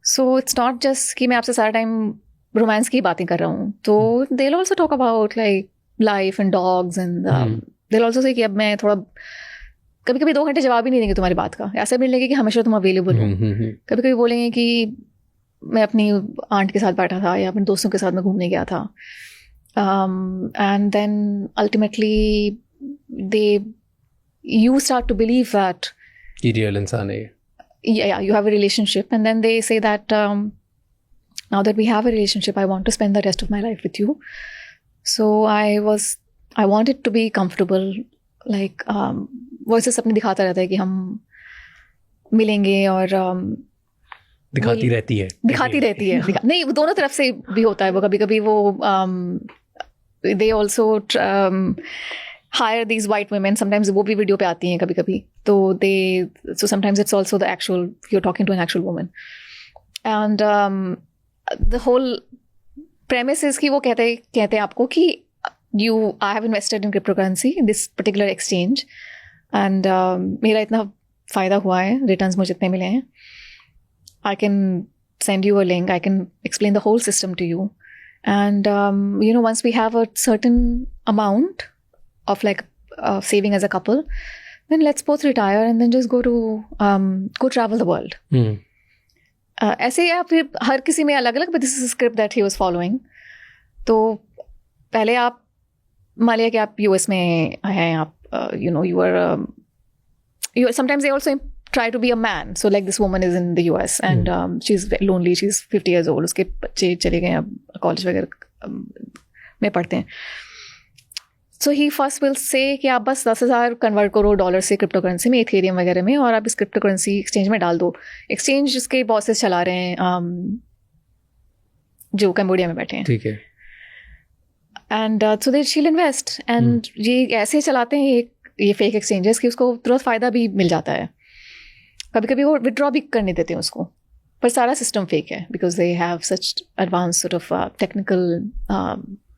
So it's not just कि मैं आपसे सारा टाइम रोमांस की बातें कर रहा हूँ. तो they will also talk about like life and dogs and they'll also say कि अब मैं थोड़ा कभी कभी 2 घंटे जवाब ही नहीं देंगे तुम्हारी बात का, ऐसा भी नहीं लगेगा कि हमेशा तुम अवेलेबल हो। कभी कभी बोलेंगे कि मैं अपनी आंट के साथ बैठा था या अपने दोस्तों के साथ मैं घूमने गया था, and then ultimately you start to believe that ये रियल इंसान है। yeah, you have a relationship, and then they say that now that we have a relationship, I want to spend the rest of my life with you. So I wanted to be comfortable, like voices अपने दिखाता रहता है कि हम मिलेंगे और दिखाती रहती है नहीं, वो दोनों तरफ से भी होता है। वो कभी कभी वो they also hire these white women, sometimes वो भी वीडियो पे आती हैं कभी कभी, तो so sometimes it's also the actual, you're talking to an actual woman, and the whole premise is कि वो कहते हैं आपको कि I have invested in cryptocurrency in this particular exchange, and मेरा इतना फ़ायदा हुआ है, रिटर्न्स मुझे इतने मिले हैं, I can send you a link, I can explain the whole system to you, and once we have a certain amount of like saving as a couple, then let's both retire and then just go travel the world. ऐसे या फिर हर किसी में अलग अलग, but this is a script that he was following. तो पहले आप मान लिया कि आप US में हैं, आप sometimes they also try to be a man. So like this woman is in the US and she's very lonely, she's 50 years old, उसके बच्चे चले गए अब कॉलेज वगैरह में पढ़ते हैं. So he first will say कि आप बस 10,000 कन्वर्ट करो डॉलर से क्रिप्टो करेंसी में, इथेरियम वगैरह में, और आप इस क्रिप्टो करेंसी एक्सचेंज में डाल दो. एक्सचेंज जिसके बॉसेस चला रहे हैं जो कंबोडिया में बैठे हैं, ठीक है, एंड सो दे शील इन्वेस्ट, एंड ये ऐसे चलाते हैं ये फेक एक्सचेंजेस कि उसको तुरंत फ़ायदा भी मिल जाता है. कभी कभी वो विड्रॉ भी करने देते हैं उसको, पर सारा सिस्टम फेक है because they have such advance sort of technical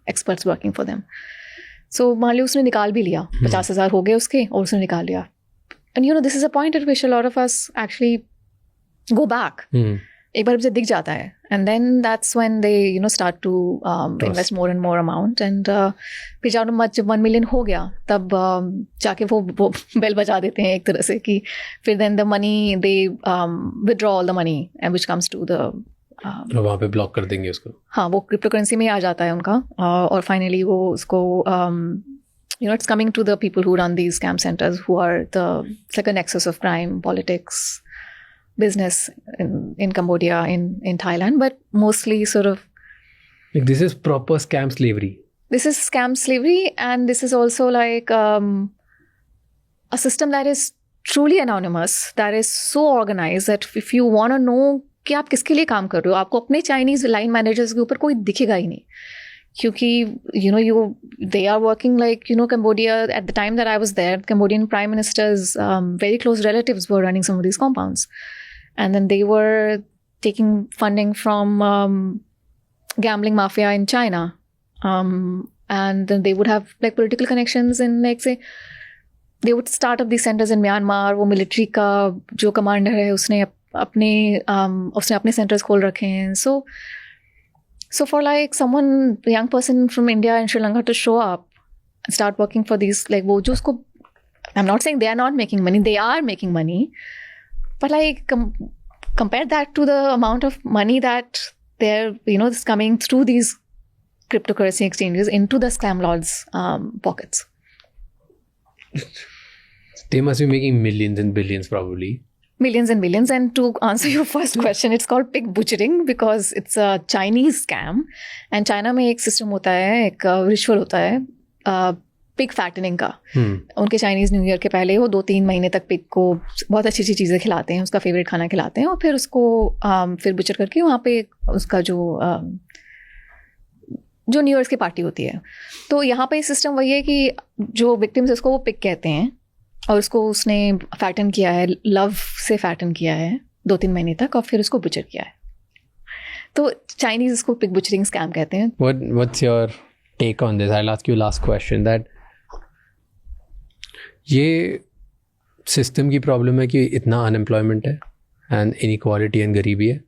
experts working for them. So मान लो उसने निकाल भी लिया, 50,000 हो गए उसके, और उसने निकाल लिया, and this is a point at which a lot of us actually go back. एक बार मुझे दिख जाता है, and then that's when they start to invest more and more amount, and फिर जब 1 मिलियन हो गया तब जाके वो बेल बजा देते हैं एक तरह से कि फिर then the money they withdraw all the money and which comes to the वहाँ पे ब्लॉक कर देंगे उसको. हाँ, वो क्रिप्टो करेंसी में आ जाता है उनका, और फाइनली वो उसको it's coming to the people who run these scam centers, who are it's like a nexus of crime, politics, business in Cambodia, in Thailand, but mostly sort of like this is proper scam slavery. This is scam slavery, and this is also like a system that is truly anonymous, that is so organized that if you want to know कि आप किसके लिए काम कर रहे हो, आपको अपने चाइनीज लाइन मैनेजर्स के ऊपर कोई दिखेगा ही नहीं, क्योंकि they are working like Cambodia at the time that I was there, Cambodian Prime Minister's very close relatives were running some of these compounds, and then they were taking funding from gambling mafia in China, and then they would have like political connections in, like say they would start up these centers in Myanmar. वो military का जो commander है उसने अपने centers खोल रखे हैं. So for like someone, a young person from India and Sri Lanka to show up and start working for these, like वो जो उसको, I'm not saying they are not making money, they are making money, but like compare that to the amount of money that they're is coming through these cryptocurrency exchanges into the scam lords' pockets. They must be making millions and billions probably. Millions and millions. And to answer your first question, it's called pig butchering because it's a Chinese scam. And China में एक system होता है, एक ritual होता है pig fattening का. उनके Chinese New Year के पहले वो 2-3 महीने तक pig को बहुत अच्छी अच्छी चीज़ें खिलाते हैं, उसका favorite खाना खिलाते हैं, और फिर उसको फिर butcher करके वहाँ पे उसका जो New Year's की पार्टी होती है. तो यहाँ पे सिस्टम वही है कि जो victims है उसको वो pig कहते हैं, और उसको उसने फैटन किया है, लव से फैटन किया है 2-3 महीने तक, और फिर उसको बुचर किया है. तो चाइनीज इसको पिग बुचरिंग स्कैम कहते हैं. What's your take on this? I'll ask you last question, that ये सिस्टम की प्रॉब्लम है कि इतना अनएम्प्लॉयमेंट है एंड इनइक्वालिटी एंड गरीबी है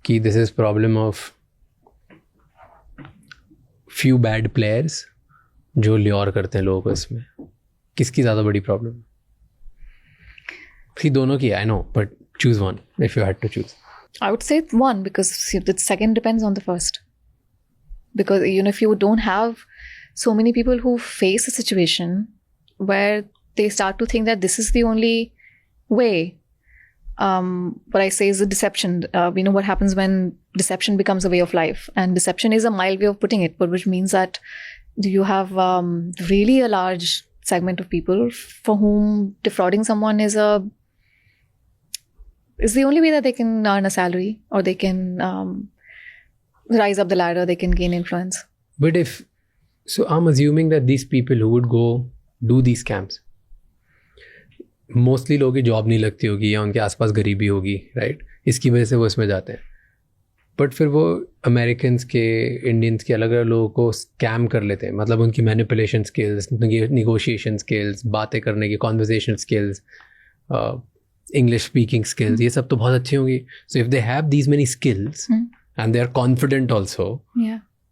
कि this is problem of few bad players जो ल्योर करते हैं लोगों को इसमें, किसकी ज़्यादा बड़ी प्रॉब्लम है? दोनों की, I know, but choose one if you had to choose. I would say one, because the second depends on the first. Because if you don't have so many people who face a situation where they start to think that this is the only way, what I say is the deception. What happens when deception becomes a way of life, and deception is a mild way of putting it, but which means that you have really a large segment of people for whom defrauding someone is the only way that they can earn a salary, or they can rise up the ladder, they can gain influence. But so I'm assuming that these people who would go do these scams, mostly लोगों की job नहीं लगती होगी या उनके आसपास गरीबी होगी, राइट? इसकी वजह से वो इसमें जाते हैं. बट फिर वो अमेरिकन्स के, इंडियंस के अलग अलग लोगों को स्कैम कर लेते हैं. मतलब उनकी मैनिपुलेशन स्किल्स, निगोशिएशन स्किल्स, बातें करने की conversation skills, English speaking skills, ये सब तो बहुत अच्छी होंगी. So if they have these many skills and they are confident also,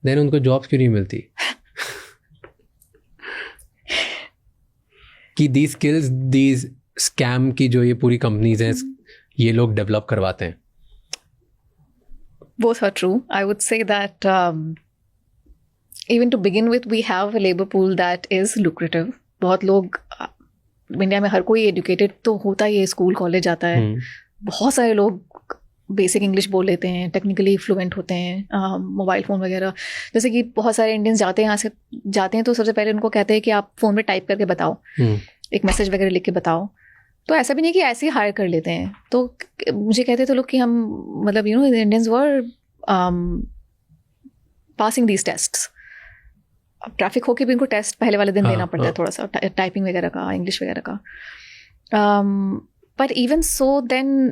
then उनको jobs क्यों नहीं मिलती? कि these skills, these scam की जो ये पूरी companies हैं, ये लोग develop करवाते हैं. Both are true. I would say that even to begin with, we have a labor pool that is lucrative. बहुत लोग इंडिया में, हर कोई एजुकेटेड तो होता ही है, स्कूल कॉलेज जाता है. बहुत सारे लोग बेसिक इंग्लिश बोल लेते हैं, टेक्निकली फ्लुएंट होते हैं, मोबाइल फ़ोन वगैरह. जैसे कि बहुत सारे इंडियंस जाते हैं, यहाँ से जाते हैं तो सबसे पहले उनको कहते हैं कि आप फ़ोन में टाइप करके बताओ, एक मैसेज वगैरह लिख के बताओ. तो ऐसा भी नहीं कि ऐसे ही हायर कर लेते हैं. तो मुझे कहते थे लोग कि हम मतलब Indians were passing these tests. अब ट्रैफिक होके भी उनको टेस्ट पहले वाले दिन देना पड़ता है, थोड़ा सा टाइपिंग वगैरह का, इंग्लिश वगैरह का. But even so then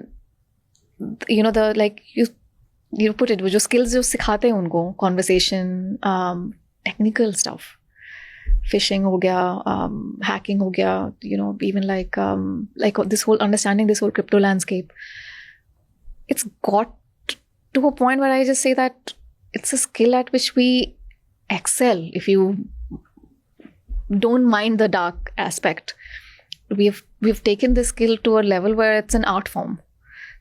the like you put it, वो जो स्किल्स जो सिखाते हैं उनको, कॉन्वर्सेशन, टेक्निकल स्टफ, फिशिंग हो गया, हैकिंग हो गया, even like this whole understanding this whole crypto landscape. It's got to a point where I just say that it's a skill at which we excel if you don't mind the dark aspect. We've taken this skill to a level where it's an art form.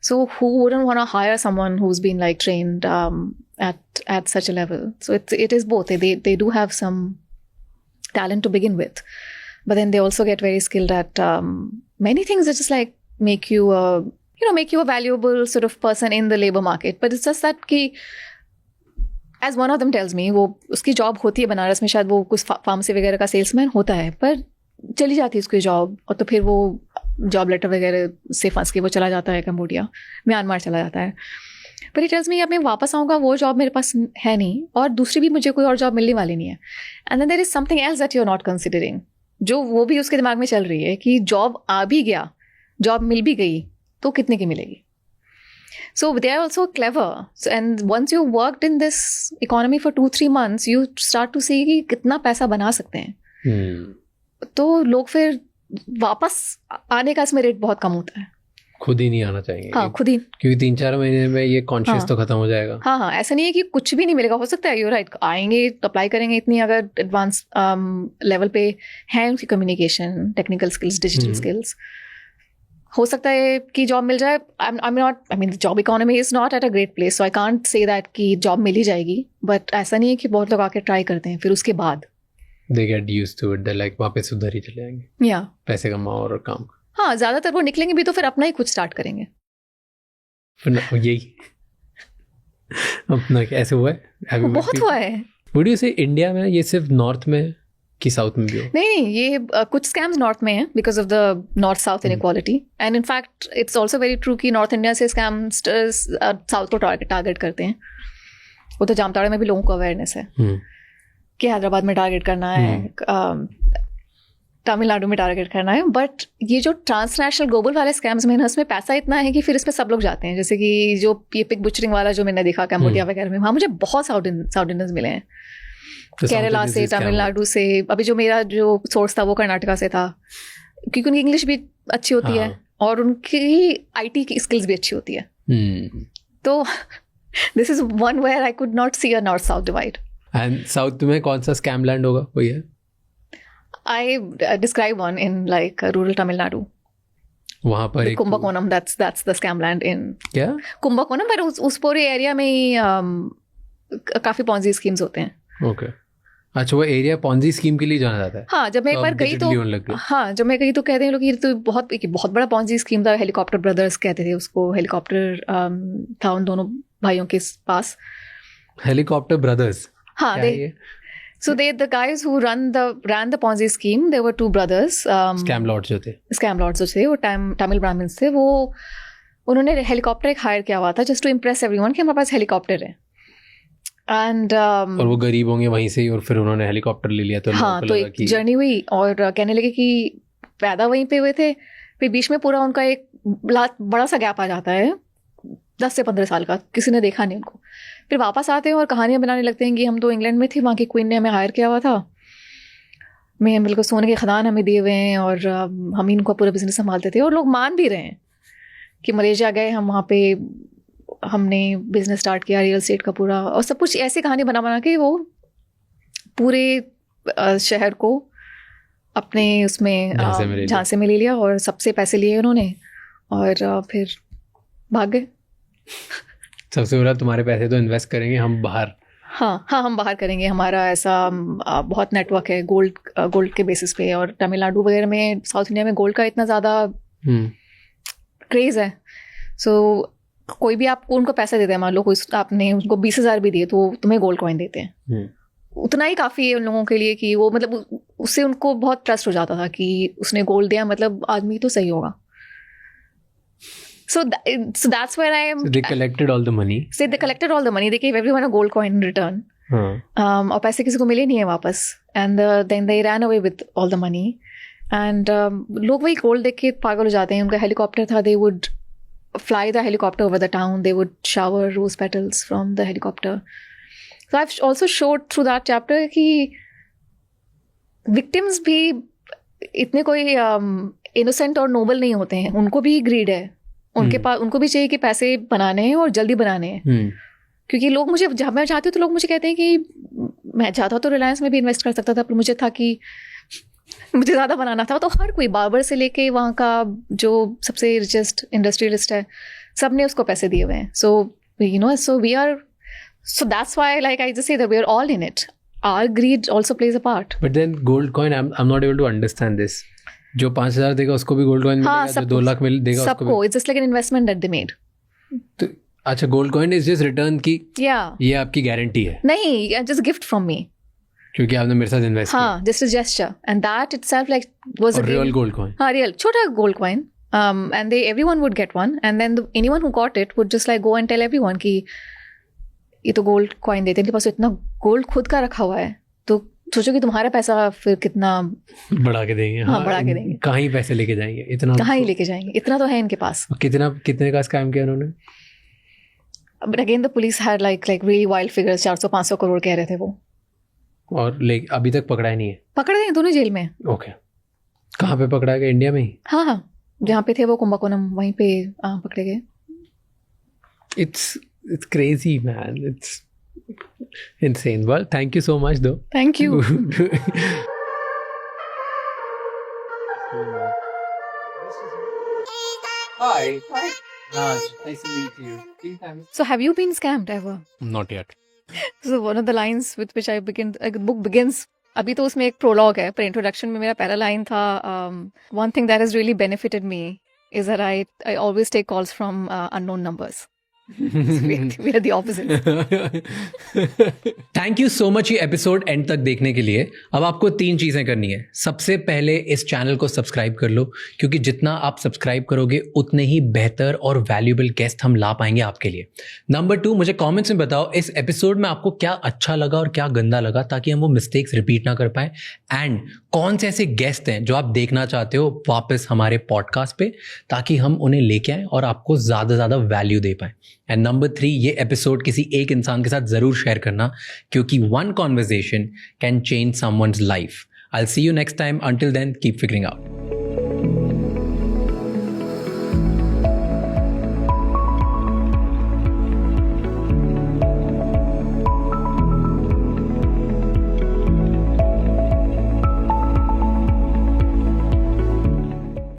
So who wouldn't want to hire someone who's been like trained at such a level? So it is both. They do have some talent to begin with, but then they also get very skilled at many things that just like make you a valuable sort of person in the labor market. But it's just that कि As one of them tells me, वो उसकी job होती है बनारस में, शायद वो कुछ pharmacy वगैरह का सेल्समैन होता है, पर चली जाती है उसकी जॉब, और तो फिर वो जॉब लेटर वगैरह से फंस के वो चला जाता है कंबोडिया, म्यांमार चला जाता है. पर ही टेल्स मी अब मैं वापस आऊँगा, वो जॉब मेरे पास है नहीं, और दूसरी भी मुझे कोई और जॉब मिलने वाली नहीं है. And then there is something else that you are not considering, जो वो भी उसके दिमाग में चल रही है कि जॉब आ भी गया, जॉब मिल भी गई, तो कितने की मिलेगी. So they are also clever. So, and once you worked in this economy for 2-3 months, you start to see कि कितना पैसा बना सकते हैं. तो लोग फिर वापस आने का इसमें रेट बहुत कम होता है. खुद ही नहीं आना चाहिए. हाँ, खुद ही, क्योंकि 3-4 महीने में ये कॉन्शियस तो खत्म हो जाएगा. हाँ, ऐसा नहीं है कि कुछ भी नहीं मिलेगा. हो सकता है यू राइट, आएंगे अप्लाई करेंगे, इतनी अगर एडवांस लेवल पे है उनकी communication, technical skills, digital skills, हो सकता है कि जॉब मिल जाए. Job economy is not at a great place, so I can't say that कि जॉब मिल ही जाएगी. बट ऐसा नहीं है कि बहुत लोग आके ट्राई करते हैं, फिर उसके बाद they get used to it, they like वापस उधर ही चले जाएंगे. या पैसे कमाओ और काम. हाँ, ज्यादातर वो निकलेंगे भी तो फिर अपना ही कुछ स्टार्ट करेंगे. यही अपना ऐसे हुआ है, बहुत हुआ है. वुड यू से इंडिया में ये सिर्फ नॉर्थ में कि साउथ में भी हो? नहीं, ये कुछ स्कैम्स नॉर्थ में हैं because of the north south inequality. And in fact it's also very true कि नॉर्थ इंडिया से स्कैमस्टर्स साउथ को टारगेट करते हैं. वो तो जामताड़ा में भी लोगों को अवेयरनेस है कि हैदराबाद में टारगेट करना है, तमिलनाडु में टारगेट करना है. बट ये जो ट्रांसनेशनल ग्लोबल वाले स्कैम्स में ना, उसमें पैसा इतना है कि फिर इस पर सब लोग जाते हैं. जैसे कि जो ये पिग बुचरिंग वाला जो मैंने देखा कैम्बोडिया वगैरह में, वहाँ मुझे बहुत साउथ इंडियंस मिले हैं, केरला से, तमिलनाडु से. अभी जो मेरा जो सोर्स था वो कर्नाटका से था, क्योंकि उनकी इंग्लिश भी अच्छी होती है और उनकी IT की स्किल्स भी अच्छी होती है. तो this is one where I could not see a north south divide. And south में कौन सा स्कैम लैंड होगा, कोई है? I describe one in like rural Tamil Nadu. वहाँ पर एक Kumbakonam, that's the scam land in क्या Kumbakonam, पर उस पूरे एरिया में ही काफी पॉन्जी स्कीम्स होते हैं. ओके अच्छा वो एरिया पॉन्जी स्कीम के लिए जाना जाता है. हाँ, जब मैं एक बार गई तो जब मैं गई तो कहते हैं लोग ये तो बहुत बड़ा पॉन्जी स्कीम था. हेलीकॉप्टर ब्रदर्स कहते थे उसको. हेलीकॉप्टर था उन दोनों भाइयों के पास. Helicopter brothers. हाँ, so the guys who ran the Ponzi scheme, there were two brothers. Scam lords जो थे. स्कैम लॉर्ड्स जो थे वो तमिल ब्राह्मण्स थे. वो उन्होंने हेलीकॉप्टर एक हायर किया हुआ था जस्ट टू इम्प्रेस एवरीवन कि हमारे पास हेलीकॉप्टर है. एंड और वो गरीब होंगे वहीं से ही और फिर उन्होंने हेलीकॉप्टर ले लिया. तो हाँ, तो एक जर्नी हुई और कहने लगे कि पैदा वहीं पे हुए थे. फिर बीच में पूरा उनका एक बड़ा सा गैप आ जाता है 10 से 15 साल का. किसी ने देखा नहीं उनको. फिर वापस आते हैं और कहानियां बनाने लगते हैं कि हम तो इंग्लैंड में थे, वहाँ की क्वीन ने हमें हायर किया हुआ था, मैं बिल्कुल सोने के खदान हमें दिए हुए हैं और हम ही इनको पूरा बिजनेस संभालते थे. और लोग मान भी रहे हैं कि मलेशिया गए हम, वहाँ पे हमने बिजनेस स्टार्ट किया रियल एस्टेट का पूरा, और सब कुछ ऐसी कहानी बना के वो पूरे शहर को अपने उसमें झांसे में ले लिया और सबसे पैसे लिए उन्होंने और फिर भाग गए. सबसे बुरा तुम्हारे पैसे तो इन्वेस्ट करेंगे हम बाहर. हाँ, हम बाहर करेंगे. हमारा ऐसा बहुत नेटवर्क है गोल्ड के बेसिस पे. और तमिलनाडु वगैरह में, साउथ इंडिया में गोल्ड का इतना ज़्यादा क्रेज़ है. सो कोई भी आपको उनको पैसा देते हैं, मान लो कोई आपने उनको 20,000 भी दिए तो तुम्हें गोल्ड कॉइन देते हैं. उतना ही काफ़ी है उन लोगों के लिए कि वो मतलब उससे उनको बहुत ट्रस्ट हो जाता था कि उसने गोल्ड दिया मतलब आदमी तो सही होगा. So that's where I am. So they collected all the money. They collected all the money. They gave everyone a gold coin in return. और पैसे किसी को मिले नहीं है वापस. And then they ran away with all the money. And लोग वही गोल्ड देख के पागल हो जाते हैं. उनका हेलीकॉप्टर था. They would fly the helicopter over the town. They would shower rose petals from the helicopter. So I've also showed through that chapter कि victims भी इतने कोई innocent और noble नहीं होते हैं. उनको भी greed है. उनके पास उनको भी चाहिए कि पैसे बनाने हैं और जल्दी बनाने हैं. क्योंकि लोग मुझे, जब मैं चाहती हूँ तो लोग मुझे कहते हैं कि मैं चाहता तो रिलायंस में भी इन्वेस्ट कर सकता था, पर मुझे था कि मुझे ज़्यादा बनाना था. तो हर कोई, बार्बर से लेके वहाँ का जो सबसे रिचेस्ट इंडस्ट्रियलिस्ट है, सब ने उसको पैसे दिए हुए हैं. So we are, so that's why like I just say that we are all in it. Our greed also plays a part. But then gold coin, I am not able to understand this. जो 5,000 देगा उसको भी gold coin मिलेगा, जो 2 लाख देगा उसको भी. It's just like an investment that they made. तो अच्छा, gold coin is just return की, ये आपकी गारंटी है? नहीं, जस्ट गिफ्ट फ्रॉम मी, क्योंकि आपने मेरे साथ इन्वेस्ट किया. हाँ, just a gesture. And that itself like was a real gold coin. हाँ, रियल छोटा gold coin. And they everyone would get one. And then anyone who got it would just like go and tell everyone कि ये तो gold coin देते हैं, इनके पास इतना gold खुद का रखा हुआ है, तो सोचो कि तुम्हारा पैसा फिर कितना बढ़ा के देंगे. हाँ, बढ़ा के देंगे. कहाँ ही पैसे लेके जाएंगे, इतना कहाँ ही लेके जाएंगे, इतना तो है इनके पास. कितने का स्कैम किया उन्होंने? But again the police had like really wild figures. 400-500 crore कह रहे थे वो. और अभी तक पकड़ा ही नहीं है? पकड़ गए दोनों जेल में. ओके. कहाँ पे पकड़ा गया? इंडिया में ही? हाँ, जहाँ पे थे वो कुंभकोणम, वहीं पे पकड़े गए. It's crazy, man. It's insane. Well, thank you so much, though. Thank you. Hi. Raj, nice to meet you. So, have you been scammed ever? Not yet. So, one of the lines with which I begin, the book begins. अभी तो उसमें एक prologue है, पर introduction में मेरा पहला line था, one thing that has really benefited me is that I always take calls from unknown numbers. We are the opposite. Thank you so much ये एपिसोड एंड तक देखने के लिए. अब आपको 3 चीजें करनी है. सबसे पहले इस चैनल को सब्सक्राइब कर लो, क्योंकि जितना आप सब्सक्राइब करोगे उतने ही बेहतर और वैल्यूएबल गेस्ट हम ला पाएंगे आपके लिए. नंबर 2, मुझे कमेंट्स में बताओ इस एपिसोड में आपको क्या अच्छा लगा और क्या गंदा लगा, ताकि हम वो मिस्टेक्स रिपीट ना कर पाए. एंड कौन से ऐसे गेस्ट हैं जो आप देखना चाहते हो वापस हमारे पॉडकास्ट पे, ताकि हम उन्हें लेके आएँ और आपको ज़्यादा ज़्यादा वैल्यू दे पाएँ. एंड नंबर 3, ये एपिसोड किसी एक इंसान के साथ ज़रूर शेयर करना, क्योंकि one conversation can change someone's life. I'll see you next time. Until then, keep figuring out.